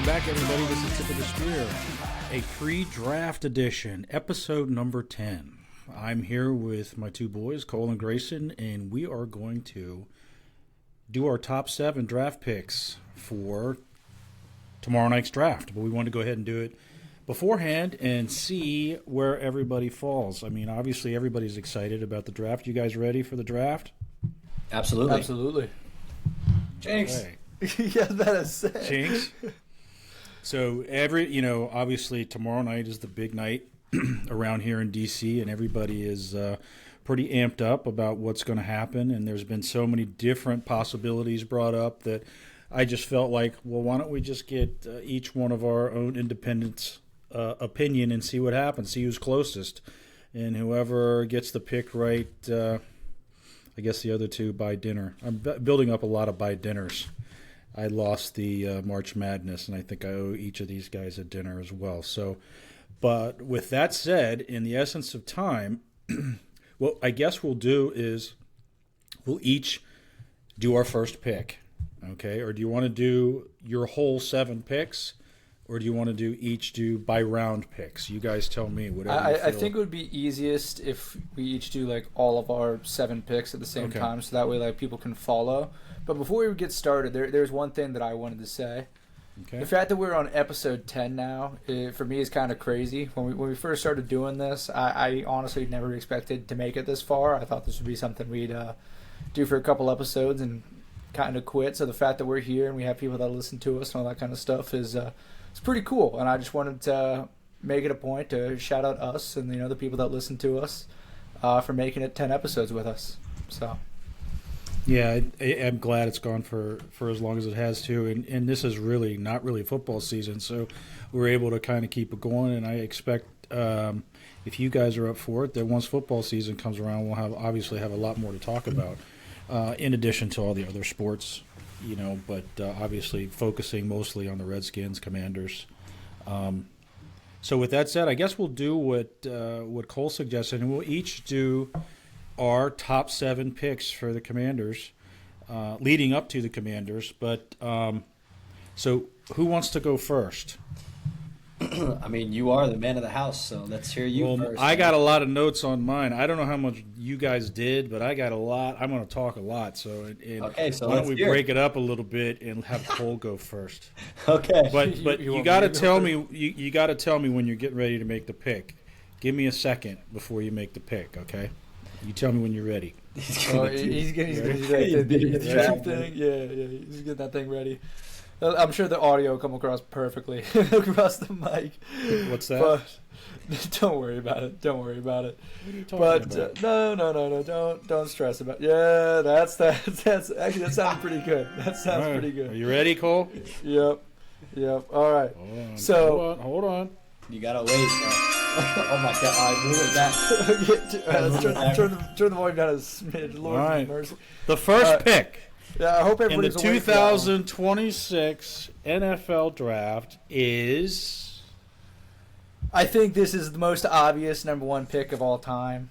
Welcome back, everybody. This is Tip of the Spear, a pre-draft edition, episode number 10. I'm here with my two boys, Cole and Grayson, and we are going to do our top 7 draft picks for tomorrow night's draft. But we want to go ahead and do it beforehand and see where everybody falls. I mean, obviously, everybody's excited about the draft. You guys ready for the draft? Absolutely. Absolutely. Jinx. Okay. Yeah, that is sick. Jinx. So obviously tomorrow night is the big night around here in DC, and everybody is pretty amped up about what's going to happen. And there's been so many different possibilities brought up that I just felt like, well, why don't we just get each one of our own independent opinion and see what happens, see who's closest, and whoever gets the pick right. I guess the other two buy dinner. I'm building up a lot of buy dinners. I lost the March Madness, and I think I owe each of these guys a dinner as well. So, but with that said, in the essence of time, what I guess we'll do is we'll each do our first pick, okay? Or do you want to do your whole 7 picks, or do you want to do by round picks? You guys tell me. Whatever. I think it would be easiest if we each do like all of our 7 picks at the same time, so that way like people can follow. But before we get started, there's one thing that I wanted to say. Okay. The fact that we're on episode 10 now, for me, is kind of crazy. When we first started doing this, I honestly never expected to make it this far. I thought this would be something we'd do for a couple episodes and kind of quit. So the fact that we're here and we have people that listen to us and all that kind of stuff is it's pretty cool. And I just wanted to make it a point to shout out us and the people that listen to us for making it 10 episodes with us. So. Yeah, I'm glad it's gone for as long as it has too, and this is really not really football season, so we're able to kind of keep it going. And I expect if you guys are up for it, that once football season comes around, we'll obviously have a lot more to talk about, in addition to all the other sports, But obviously focusing mostly on the Redskins, Commanders. So with that said, I guess we'll do what Cole suggested, and we'll each do our top 7 picks for the Commanders, leading up to the Commanders. But so who wants to go first? I mean, you are the man of the house, so let's hear you first. I got a lot of notes on mine. I don't know how much you guys did, but I got a lot. I'm going to talk a lot. So, okay, so why don't we break it up a little bit and have Cole go first? Okay. But you got to tell me. You got to tell me when you're getting ready to make the pick. Give me a second before you make the pick. Okay. You tell me when you're ready. He's getting the draft thing. Yeah, he's getting that thing ready. I'm sure the audio will come across perfectly across the mic. What's that? But don't worry about it. Don't worry about it. What are you talking about? No. Don't stress about it. Yeah, that's actually that sounds pretty good. That sounds pretty good. Are you ready, Cole? Yep. All right. Hold on. You gotta wait. Oh my God! I blew it back. Let's turn the volume down a smidge. Lord All right. mercy. The first pick. Yeah, I hope in the everybody's awake 2026 NFL Draft is. I think this is the most obvious number 1 pick of all time,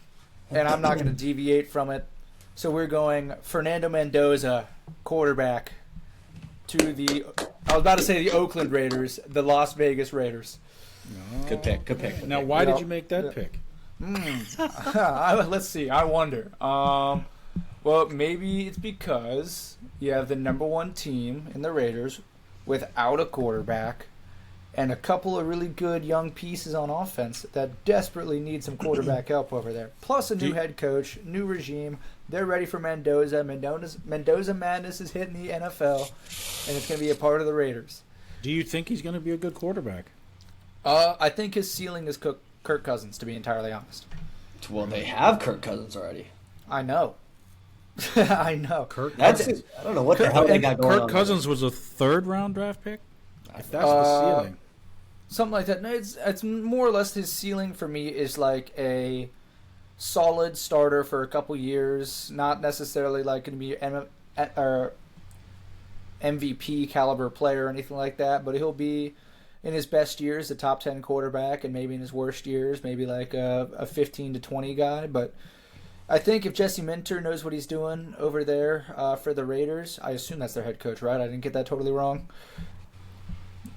and I'm not going to deviate from it. So we're going Fernando Mendoza, quarterback, to the. I was about to say the Oakland Raiders, the Las Vegas Raiders. No. Good pick. Now, why did you make that pick? Let's see. I wonder. Well, maybe it's because you have the number 1 team in the Raiders without a quarterback and a couple of really good young pieces on offense that desperately need some quarterback help over there. Plus a new head coach, new regime. They're ready for Mendoza. Mendoza Madness is hitting the NFL, and it's going to be a part of the Raiders. Do you think he's going to be a good quarterback? I think his ceiling is Kirk Cousins, to be entirely honest. Well, they have Kirk Cousins already. I know. I know. I don't know what the hell they got going on. Kirk Cousins was a 3rd-round draft pick? If that's the ceiling. Something like that. No, it's more or less his ceiling for me is like a solid starter for a couple years, not necessarily like going to be an MVP caliber player or anything like that, but he'll be in his best years a top 10 quarterback, and maybe in his worst years maybe like a 15 to 20 guy. But I think if Jesse Minter knows what he's doing over there for the Raiders, I assume that's their head coach, right? I didn't get that totally wrong.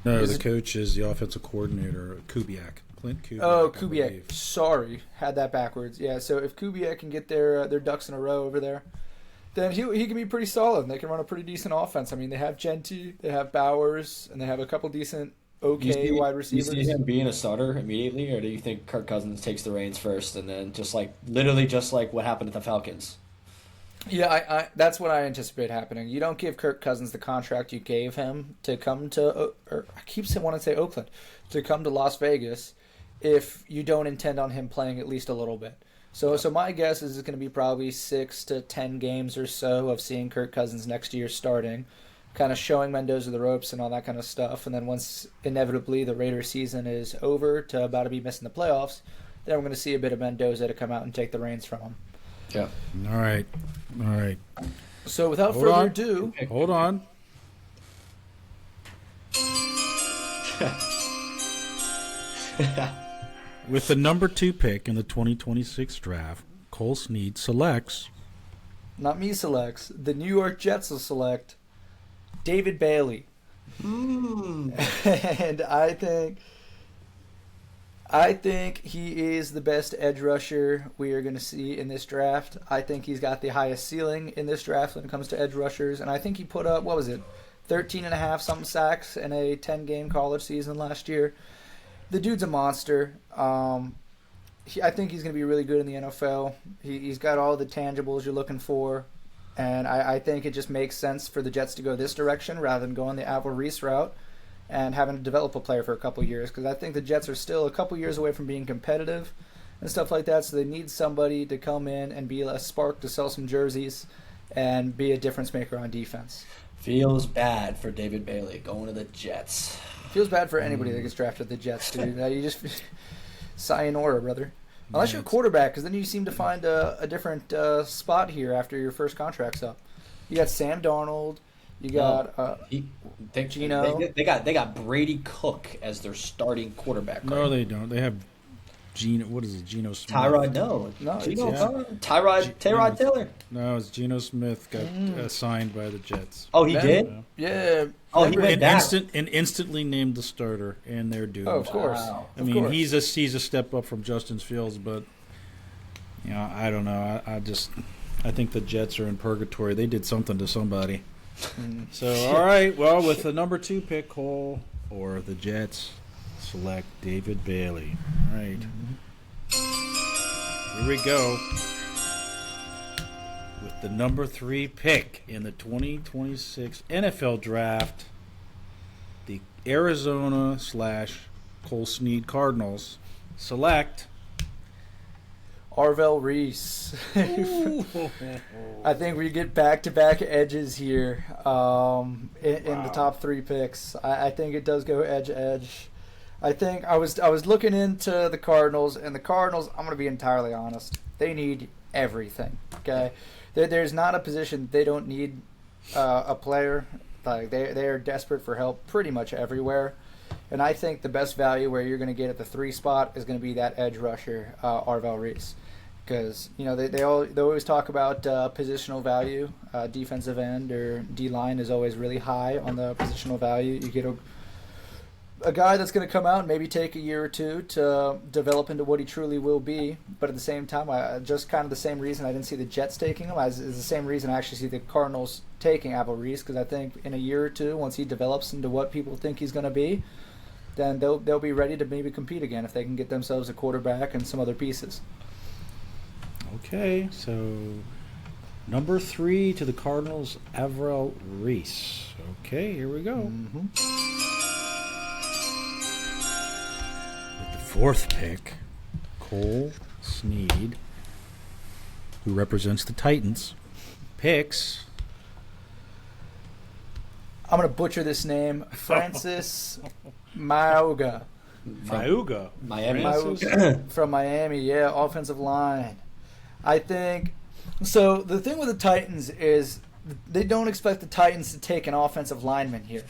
No, Is the it- coach is the offensive coordinator, Kubiak. Clint Kubiak. Oh, I Kubiak. believe. Sorry, had that backwards. Yeah, so if Kubiak can get their ducks in a row over there, then he can be pretty solid. And they can run a pretty decent offense. I mean, they have Genty, they have Bowers, and they have a couple decent, okay wide You receivers. see him being a starter immediately, or do you think Kirk Cousins takes the reins first and then literally just like what happened at the Falcons? Yeah, I that's what I anticipate happening. You don't give Kirk Cousins the contract you gave him to come to, or I keep wanting to say Oakland, to come to Las Vegas, if you don't intend on him playing at least a little bit. So my guess is it's going to be probably 6 to 10 games or so of seeing Kirk Cousins next year starting, kind of showing Mendoza the ropes and all that kind of stuff. And then once inevitably the Raiders season is over to about to be missing the playoffs, then we're going to see a bit of Mendoza to come out and take the reins from him. Yeah. All right. All right. So without Hold further on. ado, Hold on. With the number 2 pick in the 2026 draft, Cole Snead selects not me selects, the New York Jets will select David Bailey. And I think he is the best edge rusher we are going to see in this draft. I think he's got the highest ceiling in this draft when it comes to edge rushers, and I think he put up, what was it, 13 and a half something sacks in a 10-game college season last year. The dude's a monster. I think he's going to be really good in the NFL. He's got all the tangibles you're looking for. And I think it just makes sense for the Jets to go this direction rather than going the Alvin Reese route and having to develop a player for a couple years. Because I think the Jets are still a couple years away from being competitive and stuff like that. So they need somebody to come in and be a spark to sell some jerseys and be a difference maker on defense. Feels bad for David Bailey going to the Jets. Feels bad for anybody that gets drafted the Jets, dude. You just sayonara, brother. Unless you're a quarterback, because then you seem to find a different spot here after your first contract's up. You got Sam Darnold. You got Geno. They got Brady Cook as their starting quarterback. No, right? they don't. They have Geno. What is it? Geno Smith. Tyrod, no. Geno, Tyrod Taylor. No, it's Geno Smith got signed by the Jets. Oh, he Ben- did? Yeah. Oh, he went down. And instantly named the starter, and they're doomed. Oh, of course. Wow. I mean, he's a step up from Justin Fields, but I don't know. I think the Jets are in purgatory. They did something to somebody. So, all right. Well, with the number 2 pick, Cole or the Jets select David Bailey. All right. Here we go. With the number 3 pick in the 2026 NFL Draft, the Arizona / Cole Snead Cardinals select Arvell Reese. I think we get back-to-back edges here in the top 3 picks. I think it does go edge. I think I was looking into the Cardinals, and the Cardinals, I'm going to be entirely honest, they need everything. Okay, there's not a position they don't need a player. Like they are desperate for help pretty much everywhere. And I think the best value where you're going to get at the 3 spot is going to be that edge rusher, Arvell Reese. Because they always talk about positional value. Defensive end or D line is always really high on the positional value. You get a guy that's going to come out and maybe take a year or two to develop into what he truly will be. But at the same time, just kind of the same reason I didn't see the Jets taking him is the same reason I actually see the Cardinals taking Arvell Reese. Because I think in a year or two, once he develops into what people think he's going to be, then they'll be ready to maybe compete again if they can get themselves a quarterback and some other pieces. Okay, so number 3 to the Cardinals, Arvell Reese. Okay, here we go. With the 4th pick, Cole Snead, who represents the Titans, picks I'm going to butcher this name. Francis Mauga. Mauga. Miami. From Miami, yeah, offensive line. I think so. The thing with the Titans is they don't expect the Titans to take an offensive lineman here.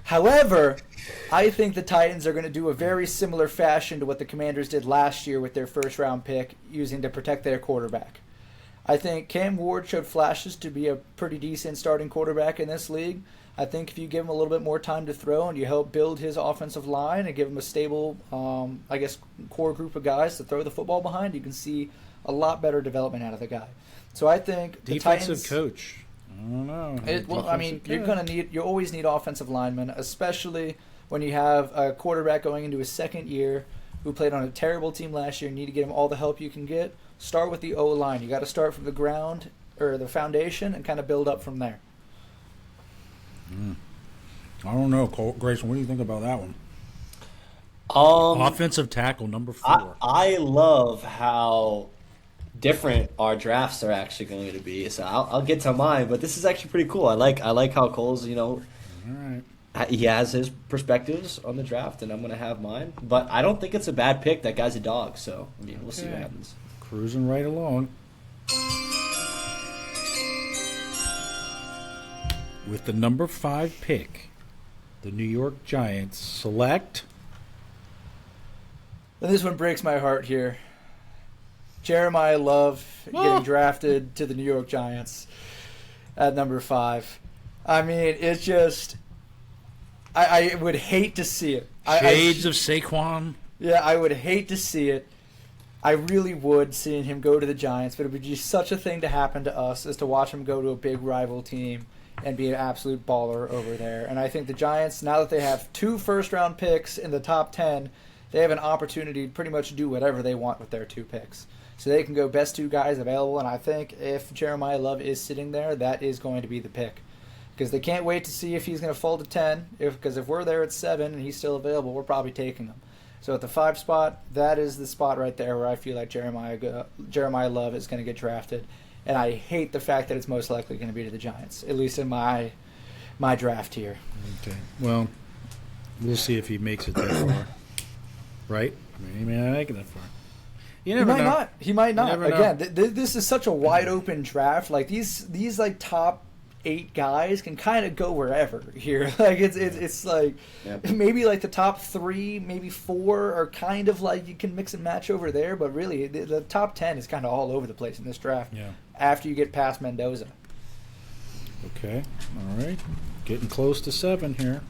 However, I think the Titans are going to do a very similar fashion to what the Commanders did last year with their first-round pick, using to protect their quarterback. I think Cam Ward showed flashes to be a pretty decent starting quarterback in this league. I think if you give him a little bit more time to throw and you help build his offensive line and give him a stable, core group of guys to throw the football behind, you can see a lot better development out of the guy. So I think the Defensive Titans, coach. I don't know. you always need offensive linemen, especially when you have a quarterback going into his second year who played on a terrible team last year. You need to get him all the help you can get. Start with the O-line. You got to start from the ground or the foundation and kind of build up from there. I don't know, Grayson. What do you think about that one? Offensive tackle number 4. I love how different our drafts are actually going to be. So I'll get to mine, but this is actually pretty cool. I like how Cole's, All right. he has his perspectives on the draft, and I'm going to have mine. But I don't think it's a bad pick. That guy's a dog, so I mean, we'll see what Okay. happens. Cruising right along. With the number 5 pick, the New York Giants select. And this one breaks my heart here. Jeremiah Love getting drafted to the New York Giants at number 5. I mean, it's just, I would hate to see it. Shades of Saquon. Yeah, I would hate to see it. I really would, seeing him go to the Giants, but it would be such a thing to happen to us as to watch him go to a big rival team and be an absolute baller over there. And I think the Giants, now that they have 2 first-round picks in the top 10, they have an opportunity to pretty much do whatever they want with their 2 picks. So they can go best 2 guys available, and I think if Jeremiah Love is sitting there, that is going to be the pick. Because they can't wait to see if he's going to fall to 10, because if we're there at 7 and he's still available, we're probably taking him. So at the 5 spot, that is the spot right there where I feel like Jeremiah Love is going to get drafted. And I hate the fact that it's most likely going to be to the Giants, at least in my draft here. Okay. Well, we'll see if he makes it that far. Right? I mean, he may not make it that far. You never He might know. not. He might not. never know. Again, this is such a wide open draft. Like these like top 8 guys can kind of go wherever here. Like it's like Yep. maybe like the top 3, maybe 4 are kind of like you can mix and match over there. But really, the top 10 is kind of all over the place in this draft. Yeah. After you get past Mendoza. Okay. All right. Getting close to 7 here.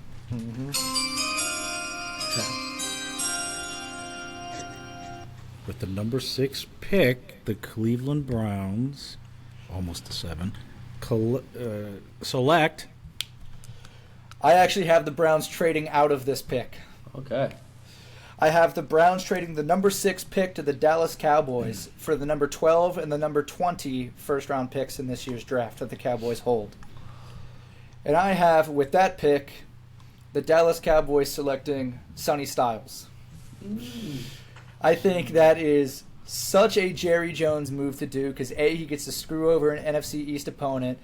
With the number 6 pick, the Cleveland Browns, almost to 7, select. I actually have the Browns trading out of this pick. Okay. I have the Browns trading the number 6 pick to the Dallas Cowboys for the number 12 and the number 20 first-round picks in this year's draft that the Cowboys hold. And I have, with that pick, the Dallas Cowboys selecting Sonny Styles. I think that is such a Jerry Jones move to do because, A, he gets to screw over an NFC East opponent.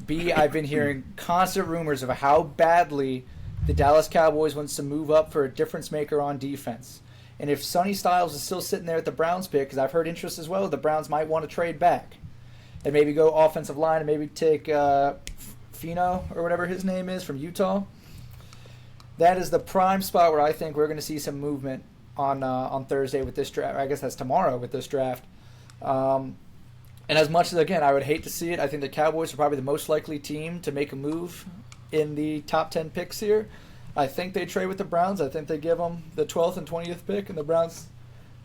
B, I've been hearing constant rumors of how badly the Dallas Cowboys wants to move up for a difference maker on defense. And if Sonny Styles is still sitting there at the Browns pick, because I've heard interest as well, the Browns might want to trade back and maybe go offensive line and maybe take Fino or whatever his name is from Utah. That is the prime spot where I think we're going to see some movement on Thursday with this draft. I guess that's tomorrow with this draft. And as much as, again, I would hate to see it, I think the Cowboys are probably the most likely team to make a move in the top 10 picks here. I think they trade with the Browns. I think they give them the 12th and 20th pick, and the Browns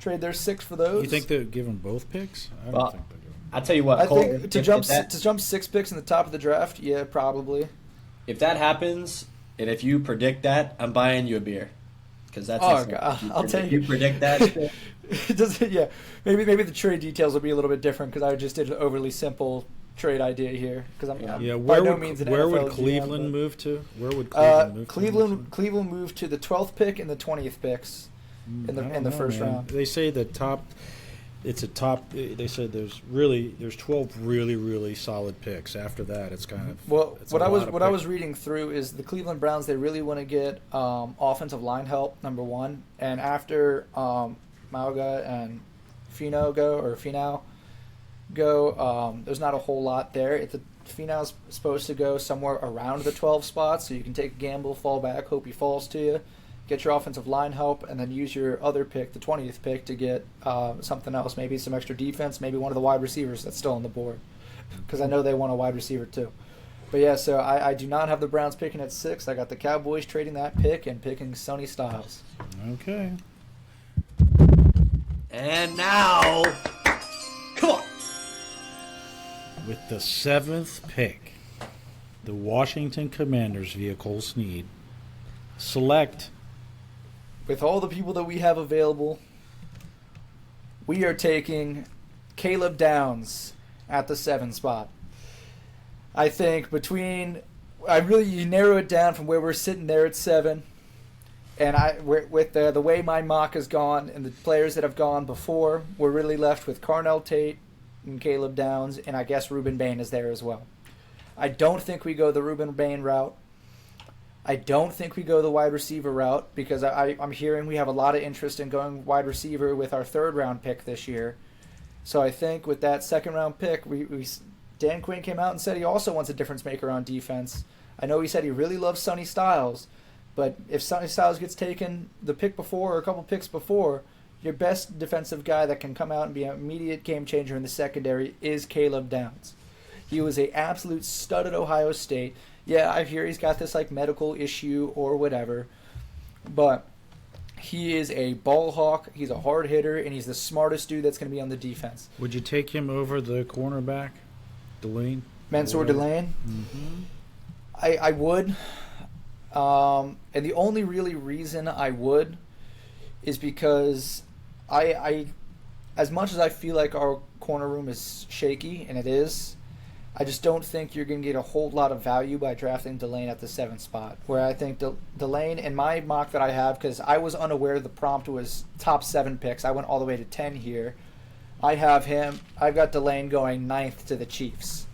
trade their 6 for those. You think they'll give them both picks? I don't think they'll give them. I'll tell you what, I Cole, think to jump 6 picks in the top of the draft, yeah, probably. if that happens, and if you predict that, I'm buying you a beer. Because that's God, I'll tell you. You predict that shit. It doesn't. Yeah, maybe the trade details will be a little bit different because I just did an overly simple trade idea here because I'm Yeah, by where no would means an where NFL would GM, Cleveland but- move to? Where would Cleveland move? Cleveland moved to the 12th pick and the 20th picks in I the don't know, first man. round. They say the top. It's a top. They said there's 12 really solid picks. After that, it's kind of it's a What I lot of was picks. reading through is the Cleveland Browns. They really want to get offensive line help, number 1, and after Mauga and Finau go, there's not a whole lot there. Finau's supposed to go somewhere around the 12 spot, so you can take a gamble, fall back, hope he falls to you. get your offensive line help, and then use your other pick, the 20th pick, to get something else, maybe some extra defense, maybe one of the wide receivers that's still on the board, because I know they want a wide receiver too. But yeah, so I do not have the Browns picking at 6. I got the Cowboys trading that pick and picking Sonny Styles. Okay. And now, come on. With the 7th pick, the Washington Commanders via Cole Snead select. With all the people that we have available, we are taking Caleb Downs at the 7 spot. I think you narrow it down from where we're sitting there at 7, and with the way my mock has gone and the players that have gone before, we're really left with Carnell Tate and Caleb Downs, and I guess Ruben Bain is there as well. I don't think we go the Ruben Bain route. I don't think we go the wide receiver route, because I'm hearing we have a lot of interest in going wide receiver with our 3rd round pick this year. So I think with that 2nd round pick, Dan Quinn came out and said he also wants a difference maker on defense. I know he said he really loves Sonny Styles, but if Sonny Styles gets taken the pick before or a couple picks before, your best defensive guy that can come out and be an immediate game changer in the secondary is Caleb Downs. He was an absolute stud at Ohio State. Yeah, I hear he's got this medical issue or whatever, but he is a ball hawk, he's a hard hitter, and he's the smartest dude that's going to be on the defense. Would you take him over the cornerback, Delane? Mansour Delane? Mm-hmm. I would. And the only really reason I would is because I as much as I feel like our corner room is shaky, and it is, I just don't think you're going to get a whole lot of value by drafting Delane at the 7th spot. Where I think Delane, in my mock that I have, because I was unaware the prompt was top 7 picks. I went all the way to 10 here. I've got Delane going 9th to the Chiefs.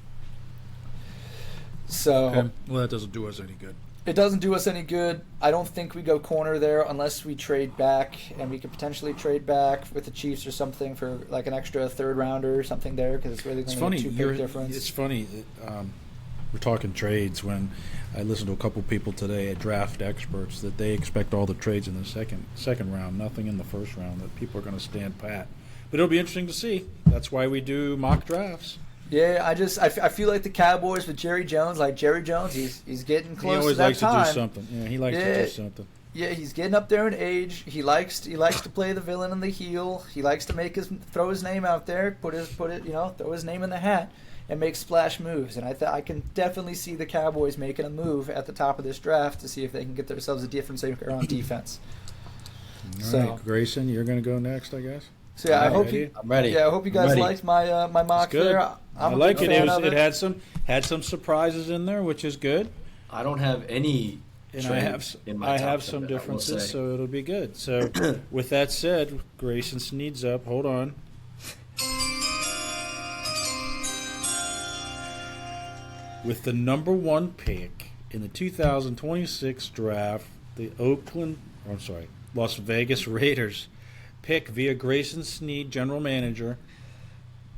So Okay. Well, that doesn't do us any good. it doesn't do us any good. I don't think we go corner there unless we trade back, and we could potentially trade back with the Chiefs or something for an extra 3rd rounder or something there, because it's really It's going to funny. be a 2-pick difference. It's funny. We're talking trades when I listened to a couple people today at Draft Experts that they expect all the trades in the second round, nothing in the 1st round, that people are going to stand pat. But it'll be interesting to see. That's why we do mock drafts. Yeah, I feel like the Cowboys with Jerry Jones, he's getting He always always to that likes time. to do something. Yeah, he likes to do something. Yeah, he's getting up there in age. He likes to play the villain and the heel. He likes to throw his name out there, throw his name in the hat, and make splash moves. And I can definitely see the Cowboys making a move at the top of this draft to see if they can get themselves a difference maker on defense. All right, Grayson, you're going to go next, I guess. So yeah, I'm ready. Yeah, I hope you guys ready. liked my mock It's good. there. I I'm a like big it. fan of It had some surprises in there, which is good. I don't have any. And trades in my I top have 10, some I will differences, say. so it'll be good. So, with that said, Grayson Snead's up. Hold on. With the number 1 pick in the 2026 draft, the Las Vegas Raiders pick via Grayson Snead, general manager.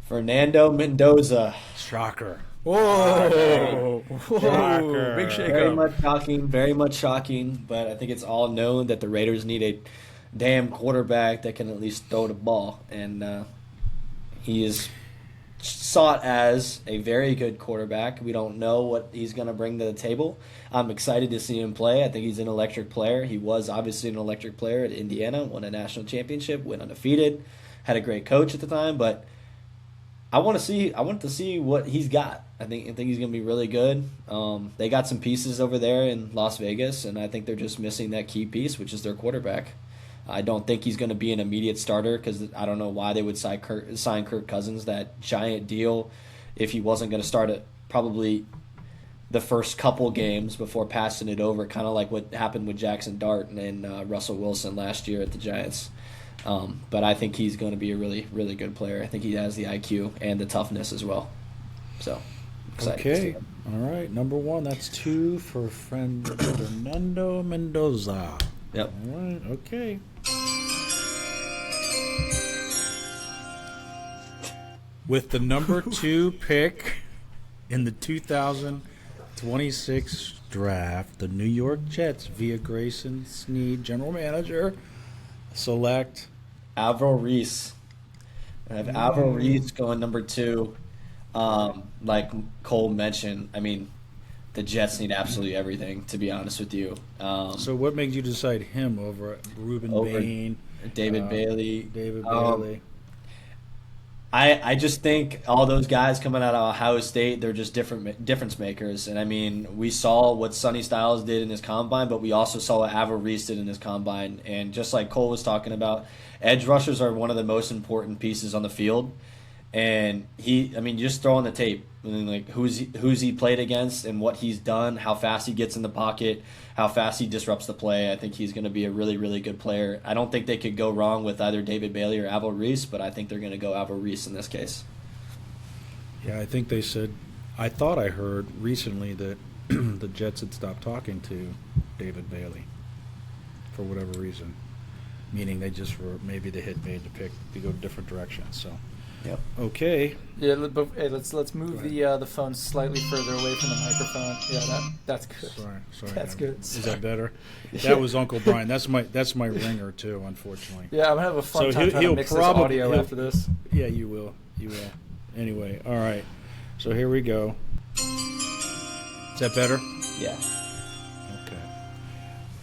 Fernando Mendoza. Shocker. Whoa! Shocker. Big shake Very up. very much shocking, but I think it's all known that the Raiders need a damn quarterback that can at least throw the ball, and he is sought as a very good quarterback. We don't know what he's going to bring to the table. I'm excited to see him play. I think he's an electric player. He was obviously an electric player at Indiana, won a national championship, went undefeated, had a great coach at the time, but I want to see what he's got. I think he's going to be really good. They got some pieces over there in Las Vegas, and I think they're just missing that key piece, which is their quarterback. I don't think he's going to be an immediate starter because I don't know why they would sign Kirk Cousins, that giant deal, if he wasn't going to start it probably the first couple games before passing it over, kind of like what happened with Jackson Dart and Russell Wilson last year at the Giants. But I think he's going to be a really, really good player. I think he has the IQ and the toughness as well. So, excited to see Okay. him. All right. Number 1. That's 2 for Fernando Mendoza. Yep. All right. Okay. With the number 2 pick in the 2026 26 draft, the New York Jets, via Grayson Sneed, general manager, select Avril Reese. I have Avril Reese going number 2. Like Cole mentioned, I mean, the Jets need absolutely everything, to be honest with you. So what makes you decide him over Reuben Over Bain, David Bailey. David Bailey? I just think all those guys coming out of Ohio State, they're just difference makers. And I mean, we saw what Sonny Styles did in his combine, but we also saw what Avril Reese did in his combine. And just like Cole was talking about, edge rushers are one of the most important pieces on the field. And I mean, just throw on the tape, I mean, like who's he played against and what he's done, how fast he gets in the pocket, how fast he disrupts the play. I think he's going to be a really, really good player. I don't think they could go wrong with either David Bailey or Avril Reese, but I think they're going to go Avril Reese in this case. Yeah, I think they said. I thought I heard recently that the Jets had stopped talking to David Bailey for whatever reason, meaning they just were maybe they had made the pick to go different directions. So. Yep. Okay. Yeah, but hey, let's move the phone slightly further away from the microphone. Yeah, that's good. Sorry. That's good. Is that better? That was Uncle Brian. That's my ringer too, unfortunately. Yeah, I'm gonna have a fun So time trying to mix this audio after this. Yeah, you will. Anyway, all right. So here we go. Is that better? Yeah. Okay.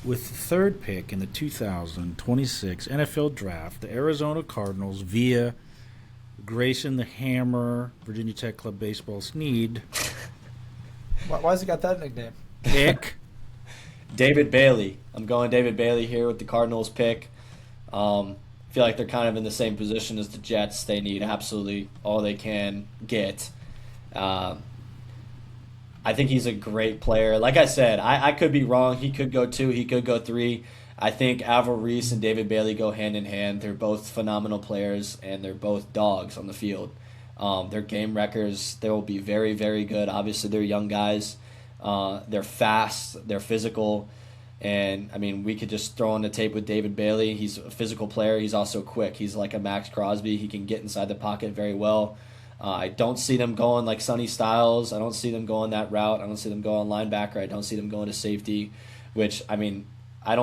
With the third pick in the 2026 NFL Draft, the Arizona Cardinals via Grayson the Hammer, Virginia Tech Club Baseball Sneed. Why has he got that nickname? Pick. David Bailey. I'm going David Bailey here with the Cardinals pick. Feel like they're kind of in the same position as the Jets. They need absolutely all they can get. I think he's a great player. Like I said, I could be wrong. He could go 2. He could go 3. I think Avril Reese and David Bailey go hand in hand. They're both phenomenal players, and they're both dogs on the field. Their game records, they will be very, very good. Obviously, they're young guys. They're fast. They're physical. And, I mean, we could just throw on the tape with David Bailey. He's a physical player. He's also quick. He's like a Max Crosby. He can get inside the pocket very well. I don't see them going like Sonny Styles. I don't see them going that route. I don't see them going linebacker. I don't see them going to safety, which, I mean, I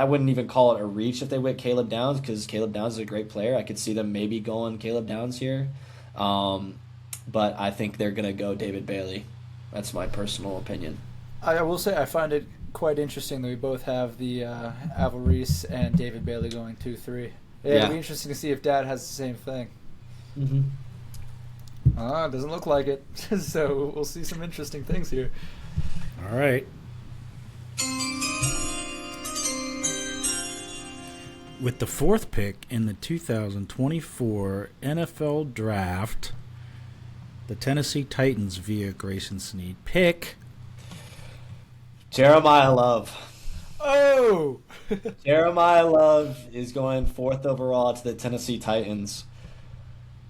wouldn't even call it a reach if they went Caleb Downs, because Caleb Downs is a great player. I could see them maybe going Caleb Downs here. But I think they're going to go David Bailey. That's my personal opinion. I will say I find it quite interesting that we both have the Avril Reese and David Bailey going 2-3. Yeah, it'll be interesting to see if Dad has the same thing. Mm-hmm. It doesn't look like it. So we'll see some interesting things here. All right. With the fourth pick in the 2024 NFL Draft, the Tennessee Titans via Grayson Sneed pick Jeremiah Love. Oh! Jeremiah Love is going 4th overall to the Tennessee Titans.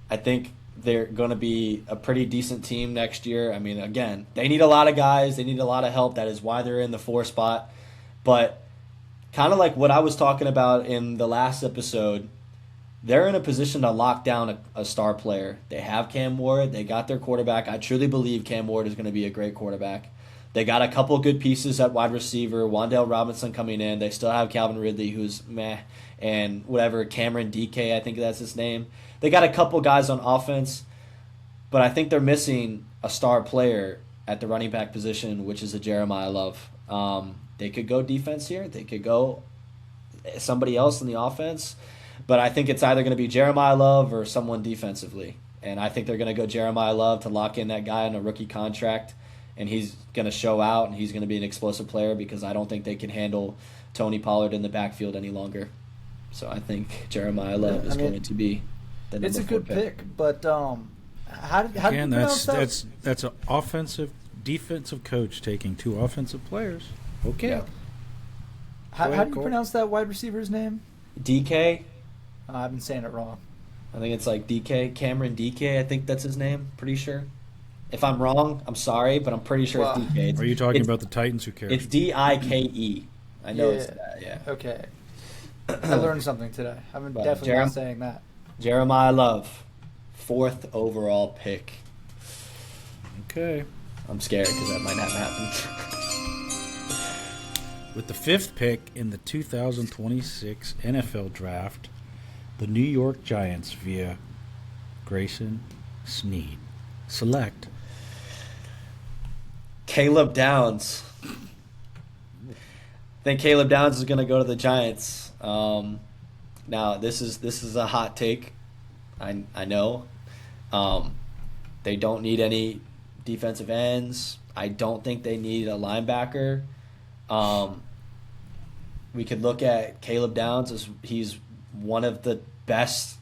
I think they're going to be a pretty decent team next year. I mean, again, they need a lot of guys. They need a lot of help. That is why they're in the 4 spot. But kind of like what I was talking about in the last episode, they're in a position to lock down a star player. They have Cam Ward. They got their quarterback. I truly believe Cam Ward is going to be a great quarterback. They got a couple good pieces at wide receiver. Wan'Dale Robinson coming in. They still have Calvin Ridley, who's meh, and whatever, Cameron DK, I think that's his name. They got a couple guys on offense, but I think they're missing a star player at the running back position, which is a Jeremiah Love. They could go defense here. They could go somebody else in the offense. But I think it's either going to be Jeremiah Love or someone defensively. And I think they're going to go Jeremiah Love to lock in that guy on a rookie contract. And he's going to show out, and he's going to be an explosive player, because I don't think they can handle Tony Pollard in the backfield any longer. So I think Jeremiah Love is going to be the number 4 pick. It's a good pick, but how do you pronounce that? That's an offensive, defensive coach taking 2 offensive players. Okay. Yeah. How do you pronounce that wide receiver's name? DK. I've been saying it wrong. I think it's like DK, Cameron DK, I think that's his name, pretty sure. If I'm wrong, I'm sorry, but I'm pretty sure it's DK. Are you talking about the Titans? Who cares? It's DIKE. I know it's that, yeah. Okay. I learned something today. I'm definitely not saying that. Jeremiah Love, 4th overall pick. Okay. I'm scared because that might not happen. With the 5th pick in the 2026 NFL Draft, the New York Giants via Grayson Sneed select Caleb Downs. I think Caleb Downs is going to go to the Giants. Now this is a hot take. I know. They don't need any defensive ends. I don't think they need a linebacker. We could look at Caleb Downs as he's one of the best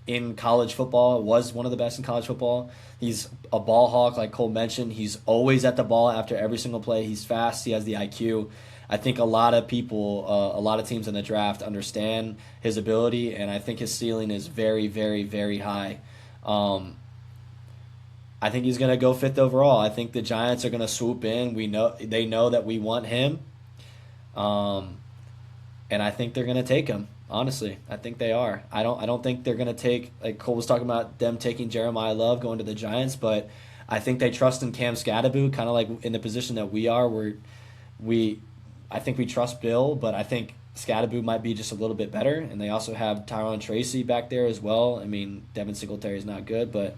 in college football, was one of the best in college football. He's a ball hawk, like Cole mentioned. He's always at the ball after every single play. He's fast. He has the IQ. I think a lot of people, a lot of teams in the draft understand his ability, and I think his ceiling is very, very, very high. I think he's going to go 5th overall. I think the Giants are going to swoop in. They know that we want him, and I think they're going to take him. Honestly, I think they are. I don't think they're going to take, like Cole was talking about them taking Jeremiah Love going to the Giants, but I think they trust in Cam Scadaboo, kind of like in the position that we are, where I think we trust Bill, but I think Scadaboo might be just a little bit better, and they also have Tyrone Tracy back there as well. I mean, Devin Singletary is not good, but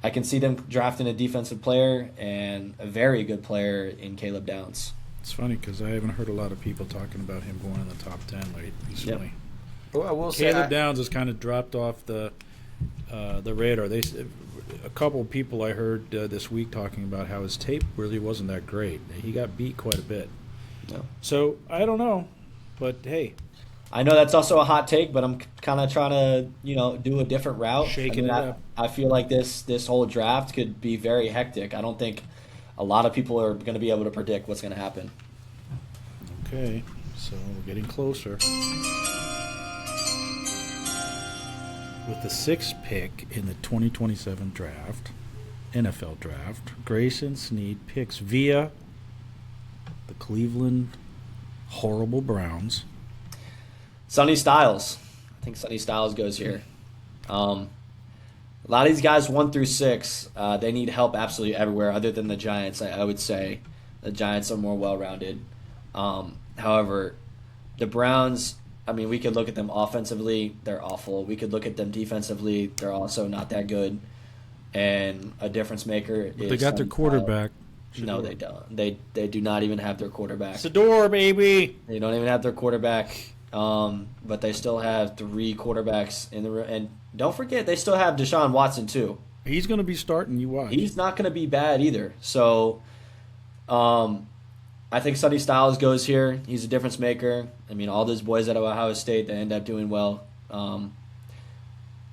I can see them drafting a defensive player and a very good player in Caleb Downs. It's funny because I haven't heard a lot of people talking about him going in the top 10 recently. Yep. Well, I will say Caleb Downs has kind of dropped off the radar. A couple of people I heard this week talking about how his tape really wasn't that great. He got beat quite a bit. No. So I don't know, but hey, I know that's also a hot take, but I'm kind of trying to do a different route. Shaking it up. I feel like this whole draft could be very hectic. I don't think a lot of people are going to be able to predict what's going to happen. Okay, so we're getting closer. With the 6th pick in the 2027 draft, NFL draft, Grayson Sneed picks via the Cleveland Horrible Browns. Sonny Styles. I think Sonny Styles goes here. A lot of these guys 1 through 6, they need help absolutely everywhere other than the Giants. I would say the Giants are more well-rounded. However, the Browns, I mean, we could look at them offensively. They're awful. We could look at them defensively. They're also not that good. And a difference maker is They got their Sonny quarterback. Styles. No, they don't. They do not even have their quarterback. Sador, baby. They don't even have their quarterback. But they still have 3 quarterbacks in the room. And don't forget, they still have Deshaun Watson, too. He's going to be starting. You watch. He's not going to be bad either. So, I think Sonny Styles goes here. He's a difference maker. I mean, all those boys at Ohio State, they end up doing well.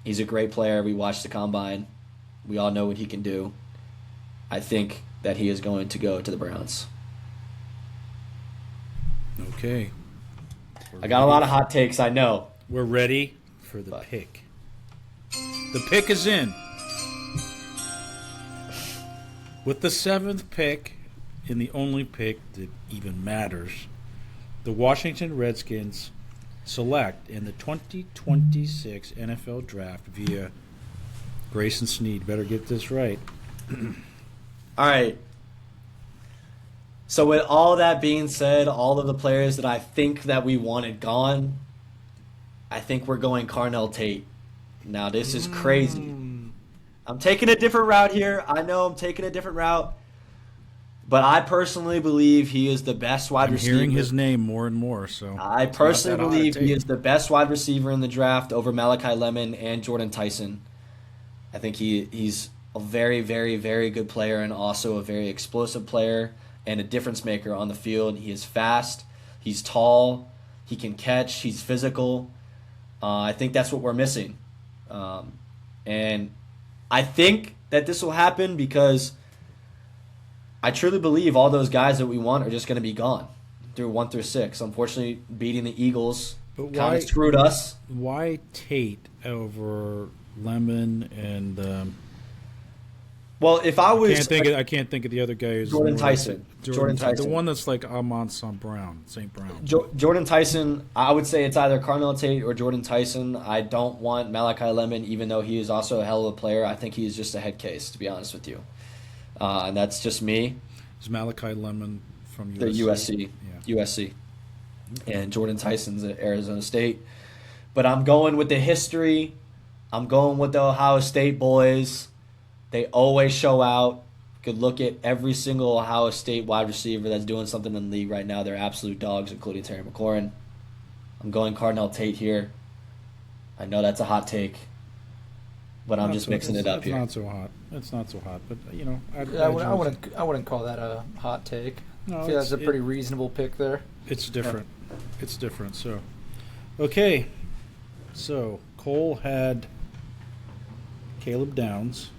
He's a great player. We watched the Combine. We all know what he can do. I think that he is going to go to the Browns. Okay. I got a lot of hot takes, I know. We're ready for the pick. The pick is in. With the 7th pick, and the only pick that even matters, the Washington Redskins select in the 2026 NFL Draft via Grayson Sneed. Better get this right. All right. So with all that being said, all of the players that I think that we wanted gone, I think we're going Carnell Tate. Now this is crazy. I'm taking a different route here. I know I'm taking a different route. But I personally believe he is the best wide receiver. I'm hearing his name more and more. So I personally believe he is the best wide receiver in the draft over Malachi Lemon and Jordan Tyson. I think he's a very, very, very good player and also a very explosive player and a difference maker on the field. He is fast. He's tall. He can catch. He's physical. I think that's what we're missing. And I think that this will happen because I truly believe all those guys that we want are just going to be gone through 1 through 6. Unfortunately, beating the Eagles kind of screwed us. Why Tate over Lemon and? Well, if I was, I can't think of the other guy. Jordan Tyson. Jordan Tyson, the one that's like Amon St. Brown. Jordan Tyson. I would say it's either Carnell Tate or Jordan Tyson. I don't want Malachi Lemon, even though he is also a hell of a player. I think he is just a head case, to be honest with you. And that's just me. Is Malachi Lemon from USC? The USC, Yeah. USC, and Jordan Tyson's at Arizona State. But I'm going with the history. I'm going with the Ohio State boys. They always show out. You could look at every single Ohio State wide receiver that's doing something in the league right now. They're absolute dogs, including Terry McLaurin. I'm going Cardinal Tate here. I know that's a hot take, but I'm just mixing it up here. It's not so hot. It's not so hot, but I wouldn't call that a hot take. No, I feel that's a pretty reasonable pick there. It's different. It's different. So, okay. So Cole had Caleb Downs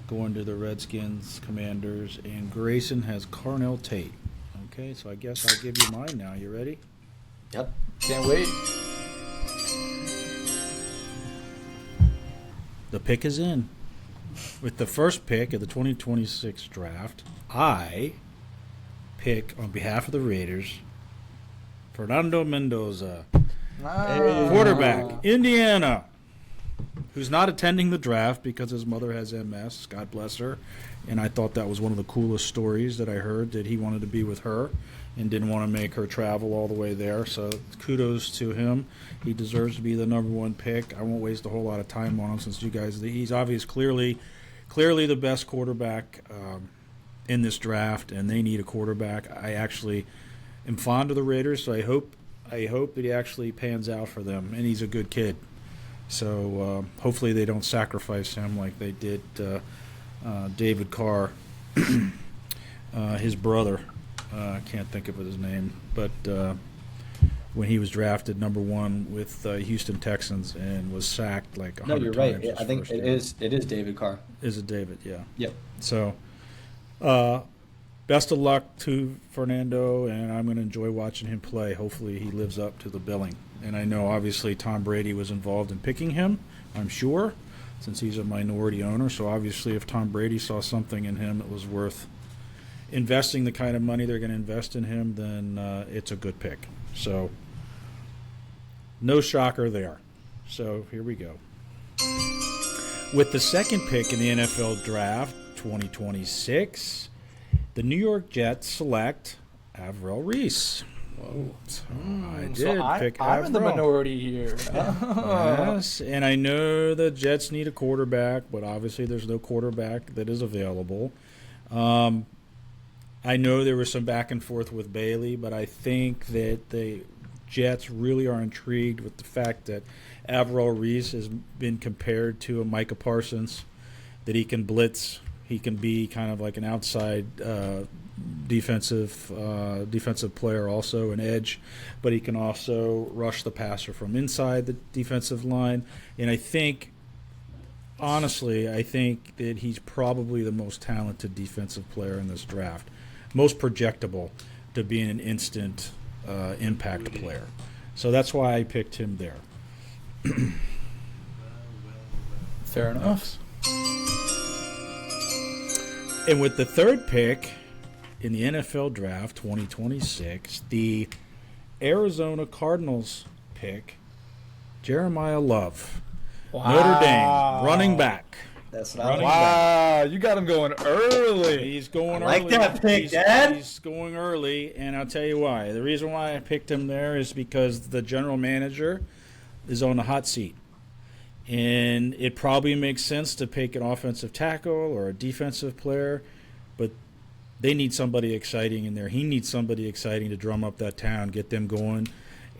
going to the Redskins, Commanders, and Grayson has Carnell Tate. Okay, so I guess I'll give you mine now. You ready? Yep. Can't wait. The pick is in. With the first pick of the 2026 draft, I pick on behalf of the Raiders Fernando Mendoza, quarterback, Indiana, who's not attending the draft because his mother has MS. God bless her. And I thought that was one of the coolest stories that I heard, that he wanted to be with her and didn't want to make her travel all the way there. So kudos to him. He deserves to be the number one pick. I won't waste a whole lot of time on him since you guys, he's obviously clearly the best quarterback in this draft, and they need a quarterback. I actually am fond of the Raiders, so I hope that he actually pans out for them, and he's a good kid. So hopefully they don't sacrifice him like they did David Carr, his brother. I can't think of his name, but when he was drafted number one with Houston Texans and was sacked like 100 No, you're times. right. I think it is David Carr. Is it David? Yeah. Yep. So, best of luck to Fernando, and I'm going to enjoy watching him play. Hopefully he lives up to the billing. And I know, obviously, Tom Brady was involved in picking him, I'm sure, since he's a minority owner. So, obviously, if Tom Brady saw something in him that was worth investing the kind of money they're going to invest in him, then it's a good pick. So, no shocker there. So, here we go. With the second pick in the NFL Draft 2026, the New York Jets select Avril Reese. Whoa. So I did So pick I'm in the Avril. minority here. Yes, and I know the Jets need a quarterback, but obviously there's no quarterback that is available. I know there was some back and forth with Bailey, but I think that the Jets really are intrigued with the fact that Avril Reese has been compared to a Micah Parsons, that he can blitz, he can be kind of like an outside defensive player, also an edge, but he can also rush the passer from inside the defensive line. And I think, honestly, I think that he's probably the most talented defensive player in this draft, most projectable to being an instant impact player. So that's why I picked him there. Fair enough. And with the third pick in the NFL Draft 2026, the Arizona Cardinals pick Jeremiah Love, Wow. Notre Dame, running back. That's what I Running like. Wow, you got him going early. He's going I like early. that pick, Dad. He's going early, and I'll tell you why. The reason why I picked him there is because the general manager is on the hot seat. And it probably makes sense to pick an offensive tackle or a defensive player, but they need somebody exciting in there. He needs somebody exciting to drum up that town, get them going,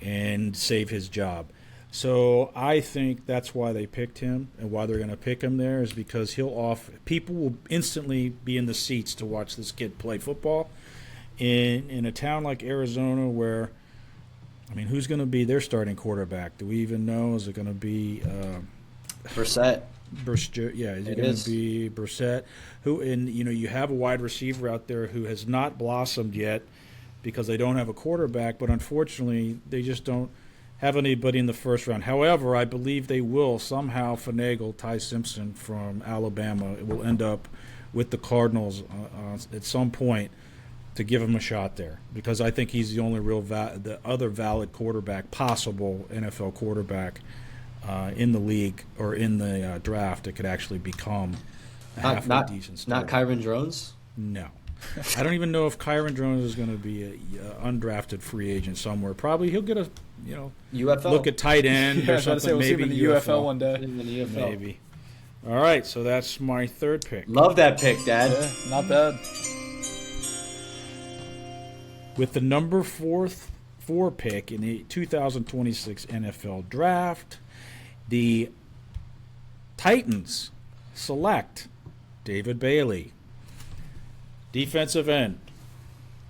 and save his job. So I think that's why they picked him, and why they're going to pick him there is because people will instantly be in the seats to watch this kid play football. In a town like Arizona where, I mean, who's going to be their starting quarterback? Do we even know? Is it going to be Brissett. Yeah, is it going to be Brissett? You have a wide receiver out there who has not blossomed yet because they don't have a quarterback, but unfortunately they just don't have anybody in the first round. However, I believe they will somehow finagle Ty Simpson from Alabama. It will end up with the Cardinals at some point to give him a shot there, because I think he's the only the other valid quarterback, possible NFL quarterback in the league or in the draft that could actually become halfway Not decent starter. not Kyron Drones. No. I don't even know if Kyron Drones is going to be a undrafted free agent somewhere. Probably he'll get a UFL. look at tight end Yeah, I or was about to say something. we'll see him Maybe in the UFL one day. In the UFL. Maybe. All right, so that's my third pick. Love that pick, Dad. Yeah, not bad. With the number four pick in the 2026 NFL Draft, the Titans select David Bailey, defensive end,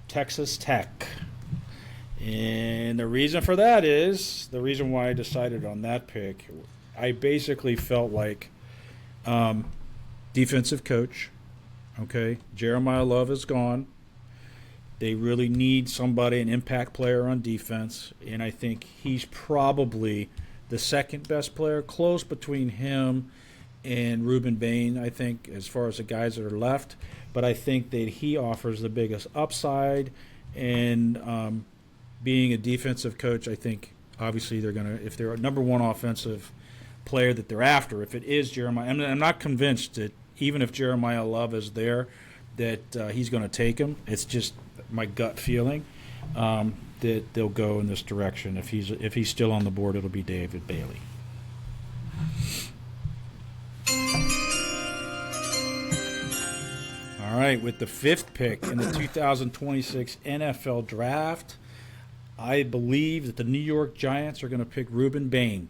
Texas Tech. And the reason for that is, the reason why I decided on that pick, I basically felt like defensive coach, okay, Jeremiah Love is gone. They really need somebody, an impact player on defense, and I think he's probably the second best player, close between him and Ruben Bain, I think, as far as the guys that are left. But I think that he offers the biggest upside, and being a defensive coach, I think obviously they're going to, if they're a number one offensive player that they're after, if it is Jeremiah, I'm not convinced that even if Jeremiah Love is there, that he's going to take him. It's just my gut feeling that they'll go in this direction. If he's still on the board, it'll be David Bailey. All right, with the fifth pick in the 2026 NFL Draft, I believe that the New York Giants are going to pick Ruben Bain,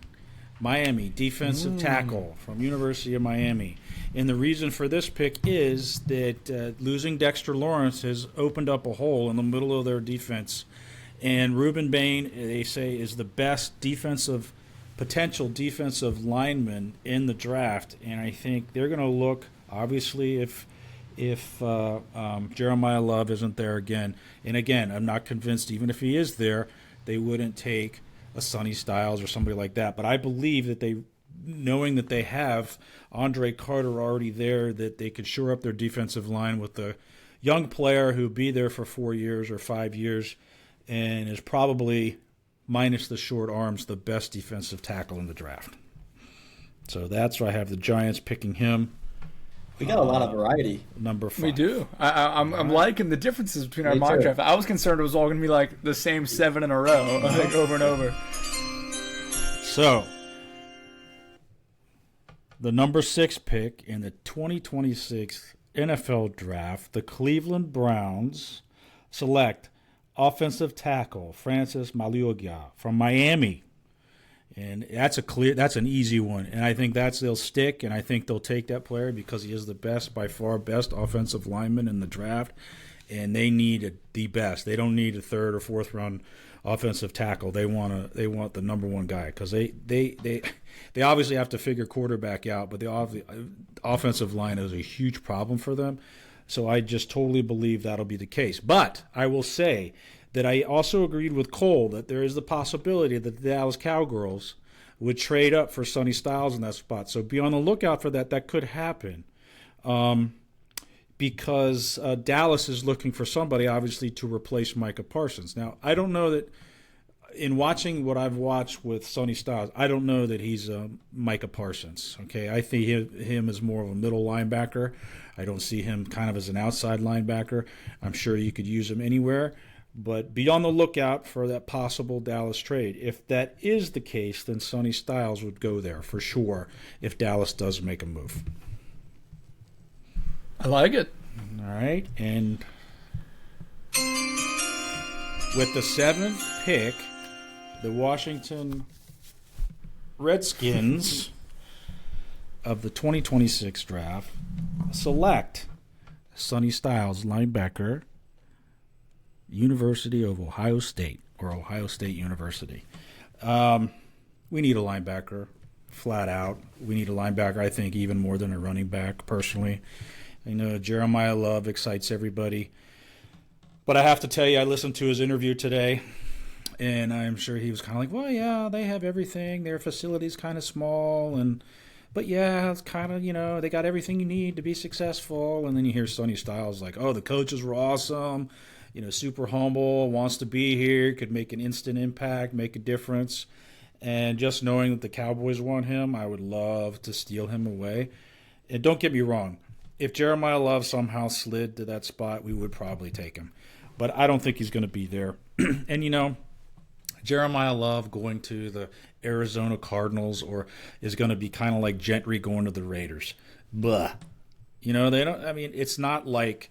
Miami defensive tackle from University of Miami. And the reason for this pick is that losing Dexter Lawrence has opened up a hole in the middle of their defense. And Ruben Bain, they say, is the best potential defensive lineman in the draft. And I think they're going to look, obviously, if Jeremiah Love isn't there again. And again, I'm not convinced even if he is there, they wouldn't take a Sonny Styles or somebody like that. But I believe that they, knowing that they have Andre Carter already there, that they could shore up their defensive line with a young player who'd be there for 4 years or 5 years and is probably, minus the short arms, the best defensive tackle in the draft. So that's why I have the Giants picking him. We got a lot of variety. Number 5. We do. I'm liking the differences between our Me mock too. draft. I was concerned it was all going to be like the same 7 in a row, like over and over. So, the number 6 pick in the 2026 NFL Draft, the Cleveland Browns select offensive tackle Francis Mauigoa from Miami. And that's an easy one. And I think they'll stick, and I think they'll take that player because he is the best, by far best offensive lineman in the draft. And they need the best. They don't need a third or fourth round offensive tackle. They want the number one guy because they obviously have to figure quarterback out, but the offensive line is a huge problem for them. So I just totally believe that'll be the case. But I will say that I also agreed with Cole that there is the possibility that the Dallas Cowgirls would trade up for Sonny Styles in that spot. So be on the lookout for that. That could happen. Because Dallas is looking for somebody, obviously, to replace Micah Parsons. Now, I don't know that, in watching what I've watched with Sonny Styles, I don't know that he's Micah Parsons. Okay, I think him as more of a middle linebacker. I don't see him kind of as an outside linebacker. I'm sure you could use him anywhere. But be on the lookout for that possible Dallas trade. If that is the case, then Sonny Styles would go there for sure if Dallas does make a move. I like it. All right, and with the 7th pick, the Washington Redskins of the 2026 draft select Sonny Styles, linebacker, University of Ohio State, or Ohio State University. We need a linebacker, flat out. We need a linebacker, I think, even more than a running back, personally. I know Jeremiah Love excites everybody. But I have to tell you, I listened to his interview today, and I'm sure he was kind of like, well, yeah, they have everything. Their facility's kind of small, but yeah, it's kind of, they got everything you need to be successful. And then you hear Sonny Styles like, oh, the coaches were awesome, super humble, wants to be here, could make an instant impact, make a difference. And just knowing that the Cowboys want him, I would love to steal him away. And don't get me wrong, if Jeremiah Love somehow slid to that spot, we would probably take him. But I don't think he's going to be there. And, Jeremiah Love going to the Arizona Cardinals or is going to be kind of like Gentry going to the Raiders. Blah. They don't. I mean, it's not like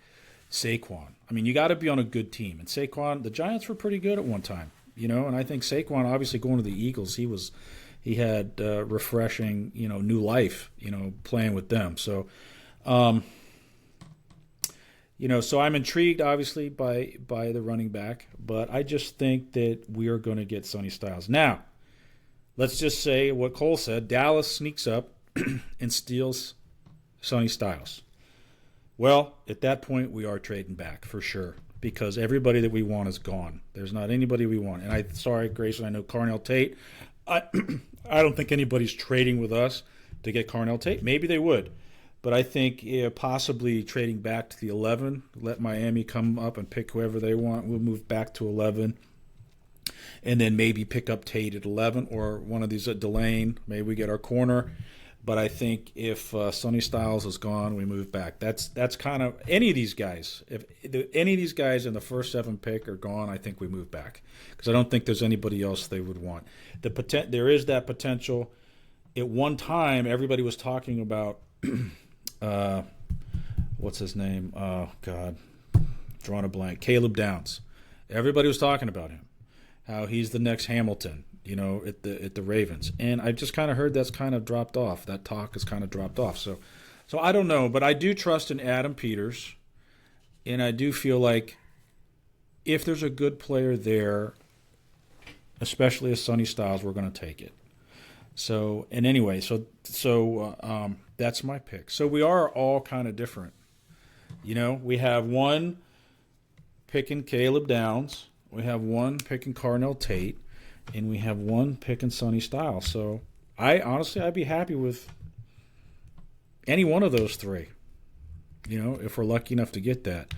Saquon. I mean, you got to be on a good team. And Saquon, the Giants were pretty good at one time. And I think Saquon, obviously going to the Eagles, he had refreshing, new life, playing with them. So, so I'm intrigued, obviously, by the running back, but I just think that we are going to get Sonny Styles. Now, let's just say what Cole said. Dallas sneaks up and steals Sonny Styles. Well, at that point, we are trading back for sure because everybody that we want is gone. There's not anybody we want. And sorry, Grayson, I know Carnell Tate. I don't think anybody's trading with us to get Carnell Tate. Maybe they would. But I think possibly trading back to the 11, let Miami come up and pick whoever they want. We'll move back to 11. And then maybe pick up Tate at 11 or one of these at Delane. Maybe we get our corner. But I think if Sonny Styles is gone, we move back. That's kind of any of these guys. If any of these guys in the first 7 pick are gone, I think we move back because I don't think there's anybody else they would want. There is that potential. At one time, everybody was talking about what's his name? Oh God, drawing a blank. Caleb Downs. Everybody was talking about him. How he's the next Hamilton. At the Ravens. And I just kind of heard that's kind of dropped off. That talk has kind of dropped off. So I don't know, but I do trust in Adam Peters, and I do feel like if there's a good player there, especially a Sonny Styles, we're going to take it. So, and anyway, that's my pick. So we are all kind of different. We have one picking Caleb Downs. We have one picking Carnell Tate. And we have one picking Sonny Styles. So I'd be happy with any one of those 3. If we're lucky enough to get that.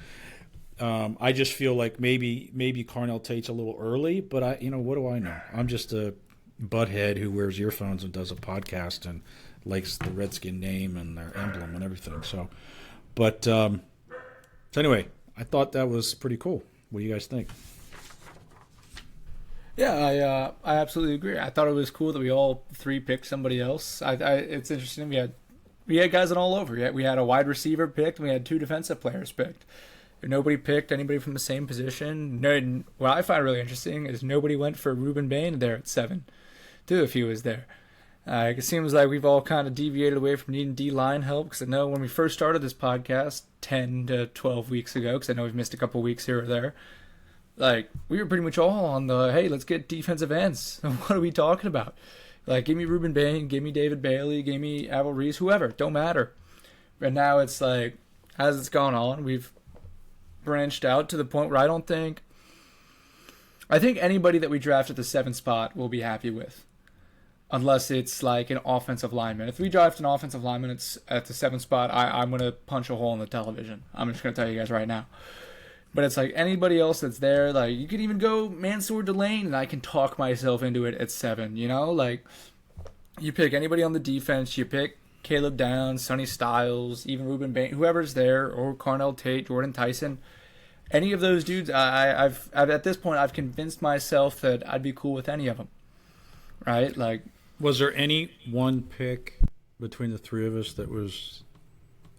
I just feel like maybe Carnell Tate's a little early, but what do I know? I'm just a butthead who wears earphones and does a podcast and likes the Redskin name and their emblem and everything. So anyway, I thought that was pretty cool. What do you guys think? Yeah, I absolutely agree. I thought it was cool that we all 3 picked somebody else. It's interesting. We had guys on all over. We had a wide receiver picked, and we had 2 defensive players picked. Nobody picked anybody from the same position. No, what I find really interesting is nobody went for Ruben Bain there at 7, too, if he was there. It seems like we've all kind of deviated away from needing D-line help, because I know when we first started this podcast 10 to 12 weeks ago, because I know we've missed a couple weeks here or there, we were pretty much all on the, hey, let's get defensive ends. What are we talking about? Give me Ruben Bain, give me David Bailey, give me Avil Reese, whoever. Don't matter. And now it's as it's gone on, we've branched out to the point where I think anybody that we draft at the 7th spot we'll be happy with. Unless it's an offensive lineman. If we draft an offensive lineman at the 7th spot, I'm going to punch a hole in the television. I'm just going to tell you guys right now. But it's anybody else that's there. You could even go Mansour Delane, and I can talk myself into it at 7. You pick anybody on the defense. You pick Caleb Downs, Sonny Styles, even Ruben Bain, whoever's there, or Carnell Tate, Jordan Tyson. Any of those dudes, I've at this point, I've convinced myself that I'd be cool with any of them. Right? Was there any one pick between the 3 of us that was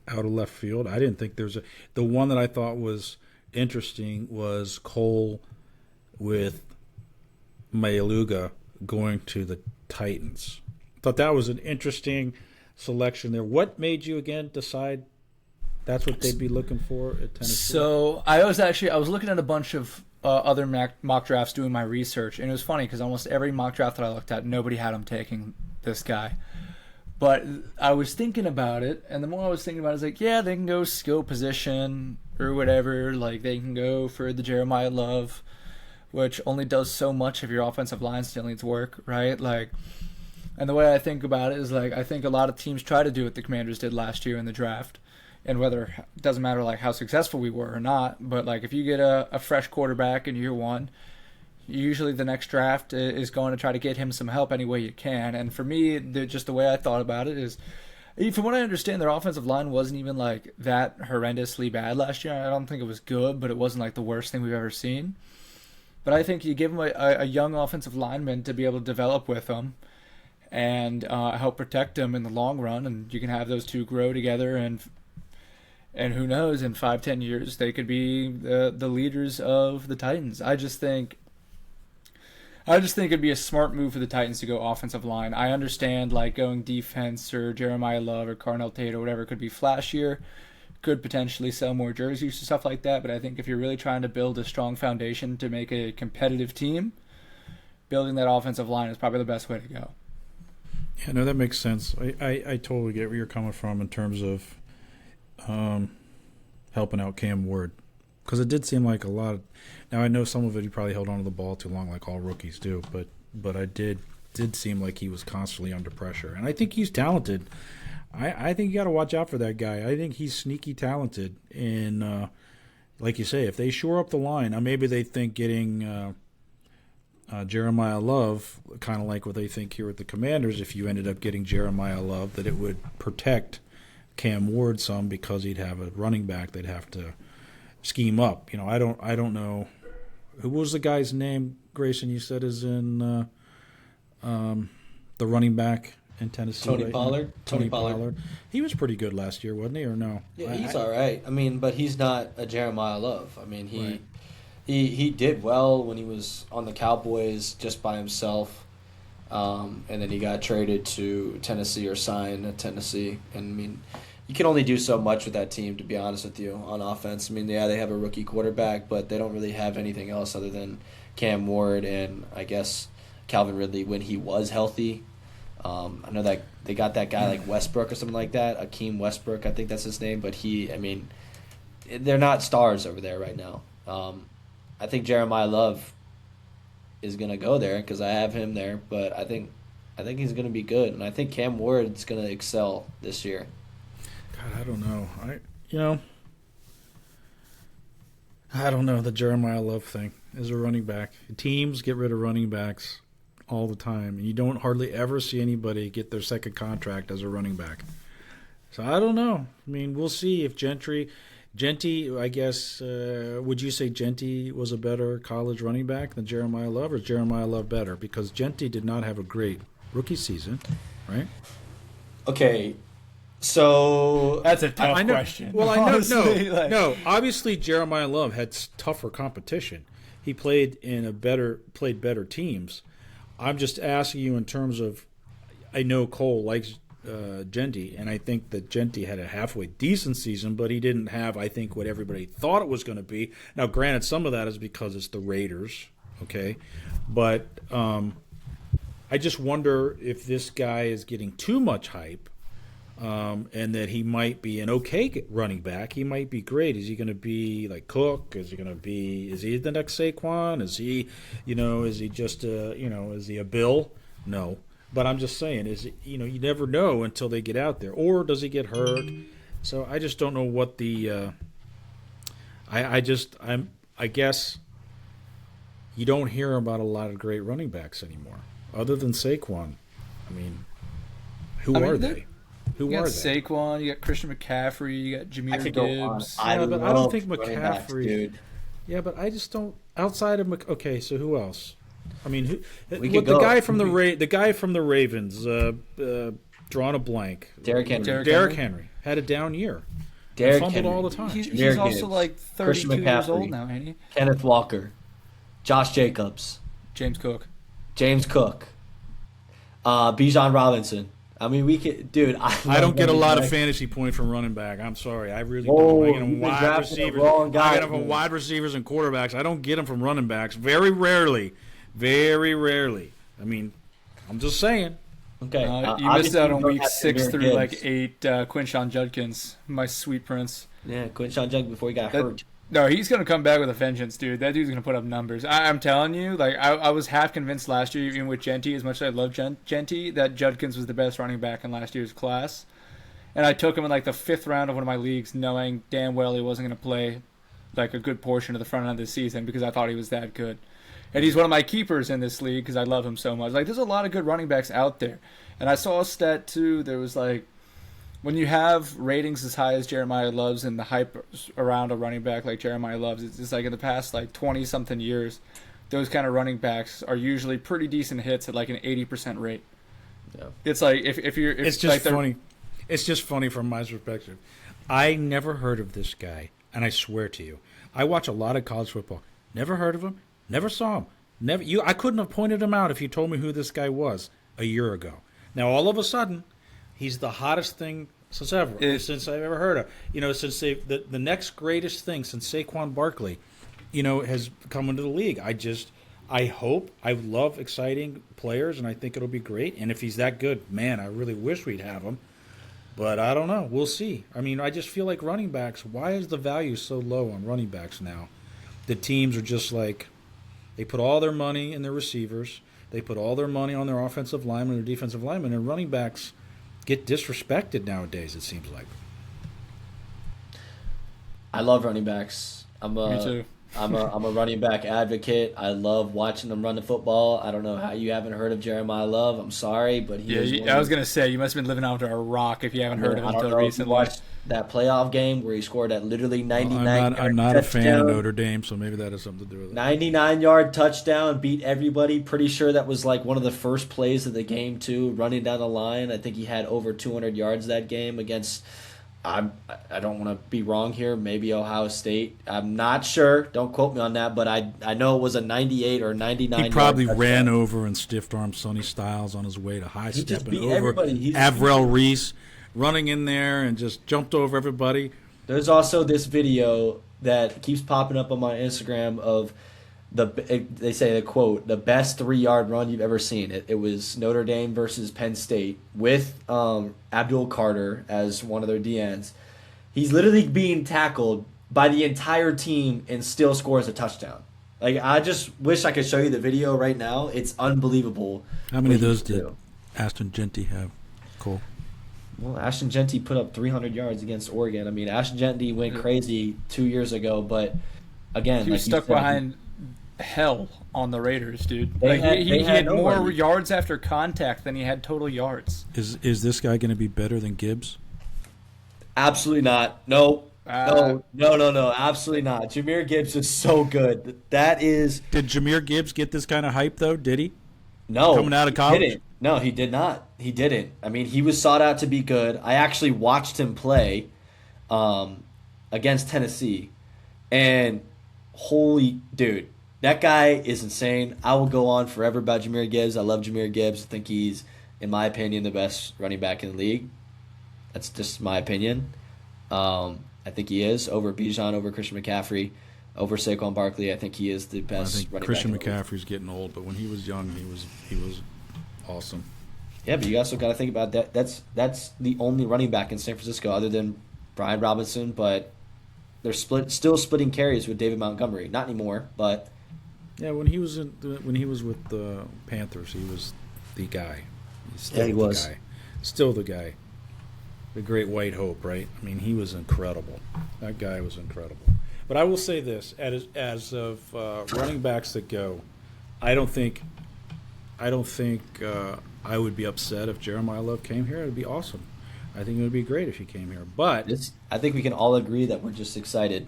out of left field? I didn't think the one that I thought was interesting was Cole with Mayaluga going to the Titans. I thought that was an interesting selection there. What made you again decide that's what they'd be looking for at Tennessee? So I was looking at a bunch of other mock drafts doing my research, and it was funny because almost every mock draft that I looked at, nobody had him taking this guy. But I was thinking about it, and the more I was thinking about it, I was yeah, they can go skill position or whatever. They can go for the Jeremiah Love, which only does so much if your offensive line still needs work, right? And the way I think about it is I think a lot of teams try to do what the Commanders did last year in the draft, and whether it doesn't matter how successful we were or not. But if you get a fresh quarterback in year 1, usually the next draft is going to try to get him some help any way you can. And for me, just the way I thought about it is From what I understand, their offensive line wasn't even like that horrendously bad last year. I don't think it was good, but it wasn't like the worst thing we've ever seen. But I think you give them a young offensive lineman to be able to develop with them and help protect them in the long run, and you can have those two grow together, and who knows, in 5-10 years they could be the leaders of the Titans. I just think it'd be a smart move for the Titans to go offensive line. I understand like going defense or Jeremiah Love or Carnell Tate or whatever could be flashier, could potentially sell more jerseys and stuff like that. But I think if you're really trying to build a strong foundation to make a competitive team, building that offensive line is probably the best way to go. Yeah, no, that makes sense. I totally get where you're coming from in terms of helping out Cam Ward. Because it did seem like a lot of – now I know some of it he probably held onto the ball too long like all rookies do, but I did seem like he was constantly under pressure. And I think he's talented. I think you got to watch out for that guy. I think he's sneaky talented. And like you say, if they shore up the line, maybe they think getting Jeremiah Love, kind of like what they think here at the Commanders, if you ended up getting Jeremiah Love, that it would protect Cam Ward some because he'd have a running back they'd have to scheme up. I don't know. Who was the guy's name, Grayson, you said is in the running back in Tennessee? Tony right? Pollard. Tony Pollard. He was pretty good last year, wasn't he, or no? Yeah, he's all right. But he's not a Jeremiah Love. Right. He did well when he was on the Cowboys just by himself, and then he got traded to Tennessee or signed at Tennessee. And you can only do so much with that team, to be honest with you, on offense. Yeah, they have a rookie quarterback, but they don't really have anything else other than Cam Ward and I guess Calvin Ridley when he was healthy. I know that they got that guy like Westbrook or something like that, Akeem Westbrook, I think that's his name. But they're not stars over there right now. I think Jeremiah Love is going to go there because I have him there, but I think he's going to be good, and I think Cam Ward's going to excel this year. God, I don't know. I don't know the Jeremiah Love thing as a running back. Teams get rid of running backs all the time, and you don't hardly ever see anybody get their second contract as a running back. So I don't know. We'll see if Gentry, I guess, would you say Gentry was a better college running back than Jeremiah Love, or is Jeremiah Love better? Because Gentry did not have a great rookie season, right? Okay, so That's a tough I know, question. Well, I know. Honestly, No. Obviously, Jeremiah Love had tougher competition. He played better teams. I'm just asking you in terms of, I know Cole likes Gentry, and I think that Gentry had a halfway decent season, but he didn't have, I think, what everybody thought it was going to be. Now, granted, some of that is because it's the Raiders, okay? But I just wonder if this guy is getting too much hype, and that he might be an okay running back. He might be great. Is he going to be like Cook? Is he the next Saquon? Is he just is he a Bill? No. But I'm just saying, you never know until they get out there. Or does he get hurt? So I just don't know what the I guess you don't hear about a lot of great running backs anymore, other than Saquon. Who are they? You got Saquon, you got Christian McCaffrey, you got Jahmyr Gibbs. But I don't think running backs, McCaffrey. dude. Yeah, but I just don't. Outside of okay, so who else? The guy from the Ravens, drawing a blank. Derrick Henry. Derrick Henry had a down year. Derrick Fumbled Henry. all the time. He's also like 32 years old now, ain't he? Kenneth Walker, Josh Jacobs, James Cook, Bijan Robinson. We could, dude. I don't get a lot of fantasy points from running back. I'm sorry, I really don't. I get them wide receivers. I get them from wide receivers and quarterbacks. I don't get them from running backs. Very rarely. I'm just saying. Okay, you missed out on week 6 through like 8. Quinshon Judkins, my sweet prince. Yeah, Quinshon Judkins before he got hurt. No, he's going to come back with a vengeance, dude. That dude's going to put up numbers. I'm telling you, I was half convinced last year, even with Gentry, as much as I love Gentry, that Judkins was the best running back in last year's class. And I took him in the 5th round of one of my leagues, knowing damn well he wasn't going to play a good portion of the front end of the season because I thought he was that good. And he's one of my keepers in this league because I love him so much. There's a lot of good running backs out there. And I saw a stat, too. There was, when you have ratings as high as Jeremiah Love's and the hype around a running back like Jeremiah Love's, it's like in the past like 20-something years, those kind of running backs are usually pretty decent hits at like an 80% rate. Yeah. It's like if you're It's just funny. It's just funny from my perspective. I never heard of this guy, and I swear to you, I watch a lot of college football. Never heard of him. Never saw him. Never. I couldn't have pointed him out if you told me who this guy was a year ago. Now all of a sudden, he's the hottest thing since I've ever heard of. Since the next greatest thing since Saquon Barkley, has come into the league. I love exciting players, and I think it'll be great. And if he's that good, man, I really wish we'd have him. But I don't know. We'll see. I mean, I just feel like running backs, why is the value so low on running backs now? The teams are just like, they put all their money in their receivers. They put all their money on their offensive linemen or defensive linemen, and running backs get disrespected nowadays, it seems like. I love running backs. Me too. I'm a running back advocate. I love watching them run the football. I don't know how you haven't heard of Jeremiah Love. I'm sorry, but I was gonna say you must have been living under a rock if you haven't heard of him until recently. Watched that playoff game where he scored at literally 99. I'm not a fan of Notre Dame, so maybe that has something to do with it. 99-yard touchdown, beat everybody. Pretty sure that was like one of the first plays of the game too, running down the line. I think he had over 200 yards that game against. I don't want to be wrong here. Maybe Ohio State. I'm not sure. Don't quote me on that, but I know it was a 98 or 99. He probably ran over and stiff-armed Sonny Styles on his way to high-stepping over everybody. Avril Reese, running in there and just jumped over everybody. There's also this video that keeps popping up on my Instagram of they say the quote, the best 3-yard run you've ever seen. It was Notre Dame versus Penn State with Abdul Carter as one of their DNs. He's literally being tackled by the entire team and still scores a touchdown. Like, I just wish I could show you the video right now. It's unbelievable. How many of those did Ashton Jeanty have, Cole? Well, Ashton Jeanty put up 300 yards against Oregon. I mean, Ashton Jeanty went crazy 2 years ago, but again, he was stuck behind hell on the Raiders, dude. He had nobody. More yards after contact than he had total yards. Is this guy going to be better than Gibbs? Absolutely not. No. No. Absolutely not. Jahmyr Gibbs is so good. Did Jahmyr Gibbs get this kind of hype though? Did he? No. Coming out of college? Didn't. No, he did not. He didn't. I mean, he was sought out to be good. I actually watched him play against Tennessee, and holy dude. That guy is insane. I will go on forever about Jahmyr Gibbs. I love Jahmyr Gibbs. I think he's, in my opinion, the best running back in the league. That's just my opinion. I think he is over Bijan, over Christian McCaffrey, over Saquon Barkley. I think he is the best. I think running Christian back in the league. McCaffrey's getting old, but when he was young, he was awesome. Yeah, but you also got to think about that. That's the only running back in San Francisco other than Brian Robinson, but they're still splitting carries with David Montgomery. Not anymore, but. Yeah, when he was with the Panthers, he was the guy. He was. The guy. Still the guy. The great white hope, right? I mean, he was incredible. That guy was incredible. But I will say this: as of running backs that go, I don't think I would be upset if Jeremiah Love came here. It would be awesome. I think it would be great if he came here. But I think we can all agree that we're just excited.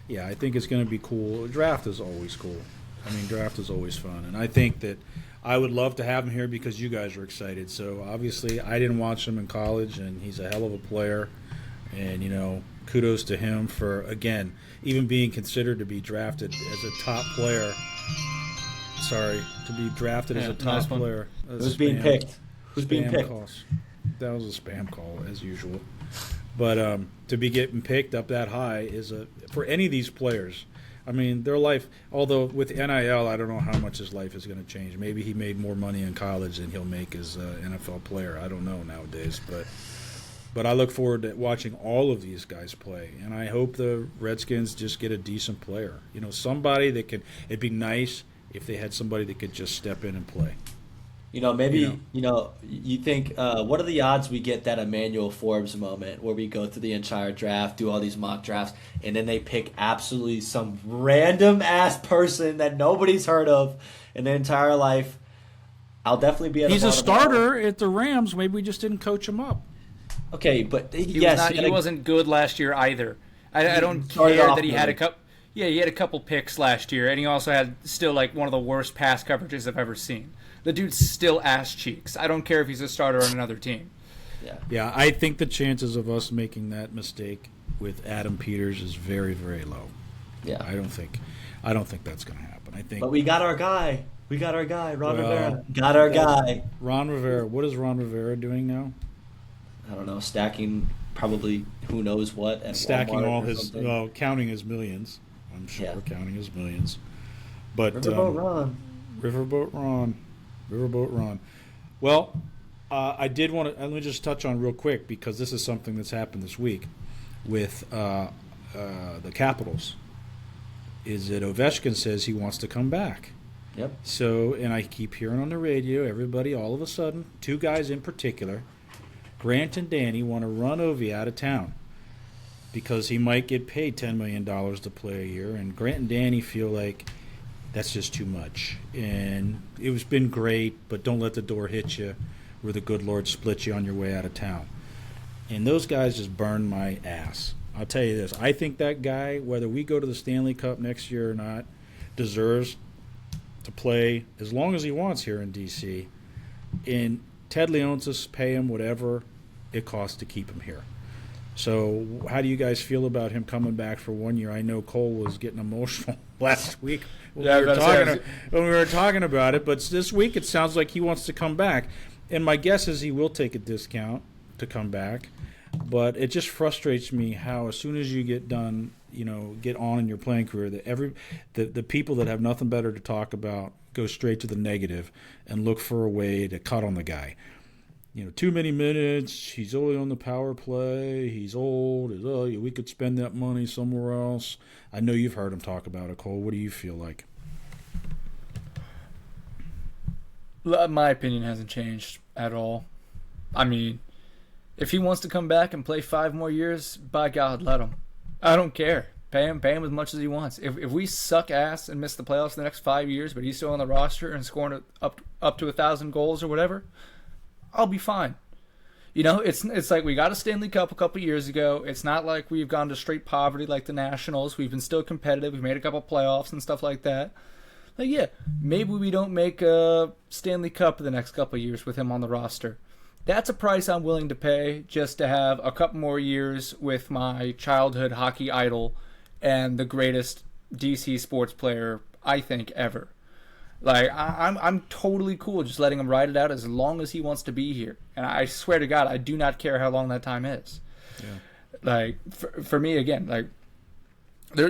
Yeah, I think it's going to be cool. Draft is always cool. I mean, draft is always fun. And I think that I would love to have him here because you guys are excited. So, obviously, I didn't watch him in college, and he's a hell of a player. And, kudos to him for, again, even being considered to be drafted as a top player. Sorry, to be drafted as a top player. Who's being picked? Who's being picked? Calls. That was a spam call, as usual. But to be getting picked up that high is for any of these players. I mean, their life. Although with NIL, I don't know how much his life is going to change. Maybe he made more money in college than he'll make as an NFL player. I don't know nowadays, but I look forward to watching all of these guys play, and I hope the Redskins just get a decent player. Somebody that can. It'd be nice if they had somebody that could just step in and play. Maybe, you think, what are the odds we get that Emmanuel Forbes moment where we go through the entire draft, do all these mock drafts, and then they pick absolutely some random-ass person that nobody's heard of in their entire life? I'll definitely be at He's a starter at the Rams. Maybe we just didn't coach him up. Okay, but He yes, was not. He wasn't good last year either. I don't started care off that he had a good. couple. Yeah, he had a couple picks last year, and he also had still like one of the worst pass coverages I've ever seen. The dude's still ass cheeks. I don't care if he's a starter on another team. Yeah. Yeah, I think the chances of us making that mistake with Adam Peters is very, very low. Yeah. I don't think that's going to happen. I think But we got our guy. We got our guy, Ron Well, Rivera. Got our guy. Ron Rivera. What is Ron Rivera doing now? I don't know, stacking probably who knows what at Stacking Walmart all or his, something. counting his millions. I'm sure Yeah. counting his millions. But Riverboat Ron. Riverboat Ron. Riverboat Ron. Well, I did want to. Let me just touch on real quick because this is something that's happened this week with the Capitals. Is that Ovechkin says he wants to come back. Yep. So, and I keep hearing on the radio, everybody all of a sudden, two guys in particular, Grant and Danny, want to run Ovi out of town because he might get paid $10 million to play a year. And Grant and Danny feel like that's just too much. And it was been great, but don't let the door hit you where the good Lord splits you on your way out of town. And those guys just burn my ass. I'll tell you this. I think that guy, whether we go to the Stanley Cup next year or not, deserves to play as long as he wants here in D.C. And Ted Leonsis pay him whatever it costs to keep him here. So how do you guys feel about him coming back for 1 year? I know Cole was getting emotional last week when, Yeah, I we was were about to talking, say, when we were talking about it, but this week it sounds like he wants to come back. And my guess is he will take a discount to come back. But it just frustrates me how as soon as you get done, get on in your playing career, that the people that have nothing better to talk about go straight to the negative and look for a way to cut on the guy. Too many minutes. He's only on the power play. He's old. We could spend that money somewhere else. I know you've heard him talk about it, Cole. What do you feel like? My opinion hasn't changed at all. I mean, if he wants to come back and play 5 more years, by God, let him. I don't care. Pay him as much as he wants. If we suck ass and miss the playoffs the next 5 years, but he's still on the roster and scoring up to 1,000 goals or whatever, I'll be fine. It's like we got a Stanley Cup a couple years ago. It's not like we've gone to straight poverty like the Nationals. We've been still competitive. We've made a couple playoffs and stuff like that. Like, yeah, maybe we don't make a Stanley Cup the next couple years with him on the roster. That's a price I'm willing to pay just to have a couple more years with my childhood hockey idol and the greatest DC sports player, I think, ever. Like, I'm totally cool just letting him ride it out as long as he wants to be here. And I swear to God, I do not care how long that time is. Yeah. Like, for me, again, like,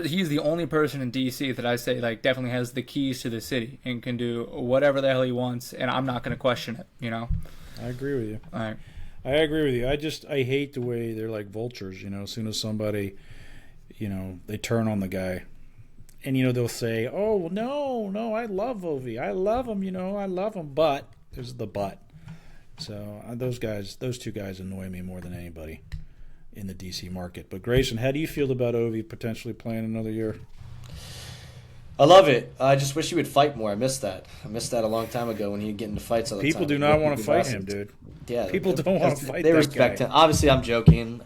he's the only person in DC that I say, like, definitely has the keys to the city and can do whatever the hell he wants, and I'm not going to question it, I agree with you. All right. I agree with you. I hate the way they're like vultures, as soon as somebody, they turn on the guy. And, they'll say, oh, no, I love Ovi. I love him, I love him. But, there's the but. So, those two guys annoy me more than anybody in the D.C. market. But, Grayson, how do you feel about Ovi potentially playing another year? I love it. I just wish he would fight more. I missed that. I missed that a long time ago when he'd get into fights all the time. People do not want to fight him, dude. Yeah, People don't want to fight They that respect guy. him. Obviously, I'm joking.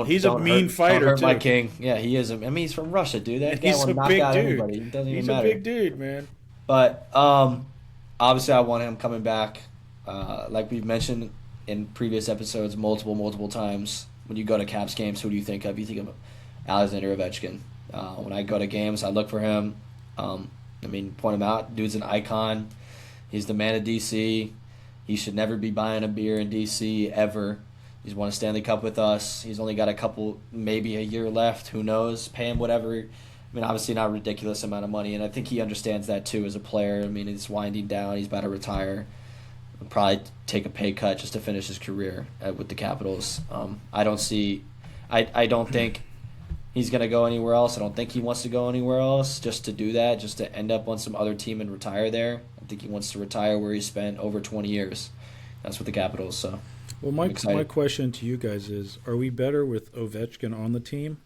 He's a don't mean hurt, fighter, don't hurt my too. king. Yeah, he is. I mean, he's from Russia, dude. That And guy he's will a knock big out dude. anybody. It doesn't He's even a matter. big dude, man. But obviously, I want him coming back. Like we've mentioned in previous episodes, multiple times. When you go to Caps games, who do you think of? You think of Alexander Ovechkin. When I go to games, I look for him. Point him out. Dude's an icon. He's the man of DC. He should never be buying a beer in DC ever. He's won a Stanley Cup with us. He's only got maybe a year left. Who knows? Pay him whatever. Obviously not a ridiculous amount of money, and I think he understands that too as a player. He's winding down. He's about to retire. He'll probably take a pay cut just to finish his career with the Capitals. I don't think he's going to go anywhere else. I don't think he wants to go anywhere else just to do that, just to end up on some other team and retire there. I think he wants to retire where he spent over 20 years. That's with the Capitals. So, Well, my question to you guys is, are we better with Ovechkin on the team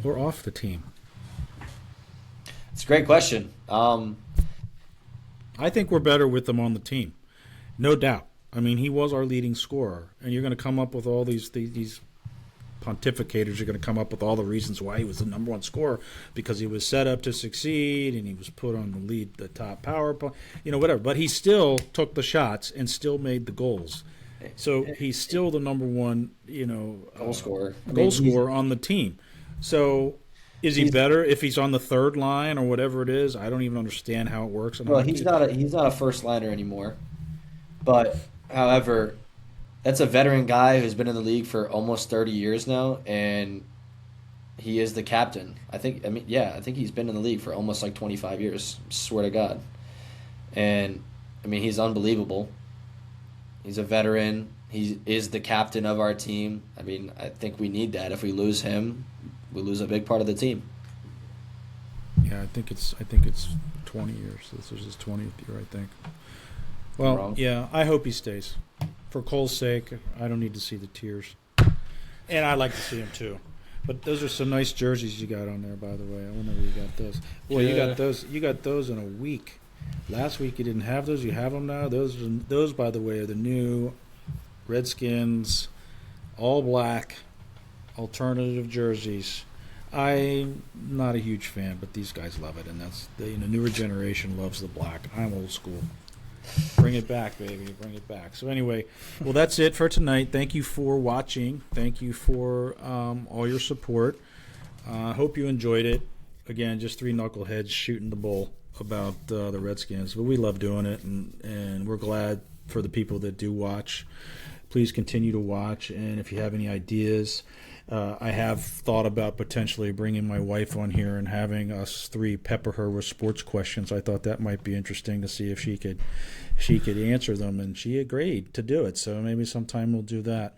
or off the team? it's a great question. I think we're better with them on the team. No doubt. I mean, he was our leading scorer, and you're going to come up with all these pontificators are going to come up with all the reasons why he was the number one scorer, because he was set up to succeed and he was put on the top power play, whatever. But he still took the shots and still made the goals. So he's still the number one, goal scorer. On the team. So is he better if he's on the third line or whatever it is? I don't even understand how it works. Well, he's not a first liner anymore. But however, that's a veteran guy who's been in the league for almost 30 years now, and he is the captain. I think he's been in the league for almost like 25 years. Swear to God. And I mean, he's unbelievable. He's a veteran. He is the captain of our team. I mean, I think we need that. If we lose him, we lose a big part of the team. Yeah, I think it's 20 years. This is his 20th year, I think. Well, yeah, I hope he stays. For Cole's sake, I don't need to see the tears. And I'd like to see him too. But those are some nice jerseys you got on there, by the way. I wonder where you got those. Boy, you got those in a week. Last week you didn't have those. You have them now. Those, by the way, are the new Redskins all black alternative jerseys. I'm not a huge fan, but these guys love it, and that's the newer generation loves the black. I'm old school. Bring it back, baby. Bring it back. So anyway, well, that's it for tonight. Thank you for watching. Thank you for all your support. Hope you enjoyed it. Again, just three knuckleheads shooting the bull about the Redskins. But we love doing it, and we're glad for the people that do watch. Please continue to watch, and if you have any ideas, I have thought about potentially bringing my wife on here and having us three pepper her with sports questions. I thought that might be interesting to see if she could answer them, and she agreed to do it. So maybe sometime we'll do that.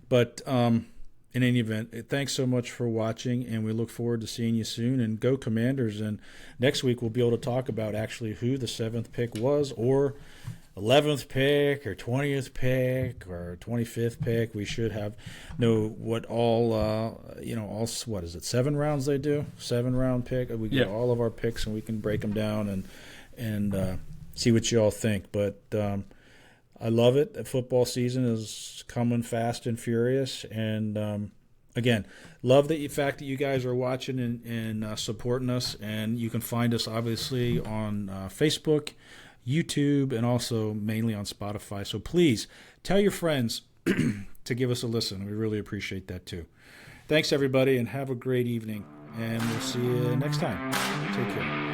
But in any event, thanks so much for watching, and we look forward to seeing you soon. And go Commanders! And next week we'll be able to talk about actually who the 7th pick was, or 11th pick, or 20th pick, or 25th pick. We should know what all what is it, 7 rounds they do? 7-round pick. We get all of our picks, and we can break them down and see what you all think. But I love it. The football season is coming fast and furious, and again, love the fact that you guys are watching and supporting us. And you can find us obviously on Facebook, YouTube, and also mainly on Spotify. So please tell your friends to give us a listen. We really appreciate that too. Thanks, everybody, and have a great evening. And we'll see you next time. Take care.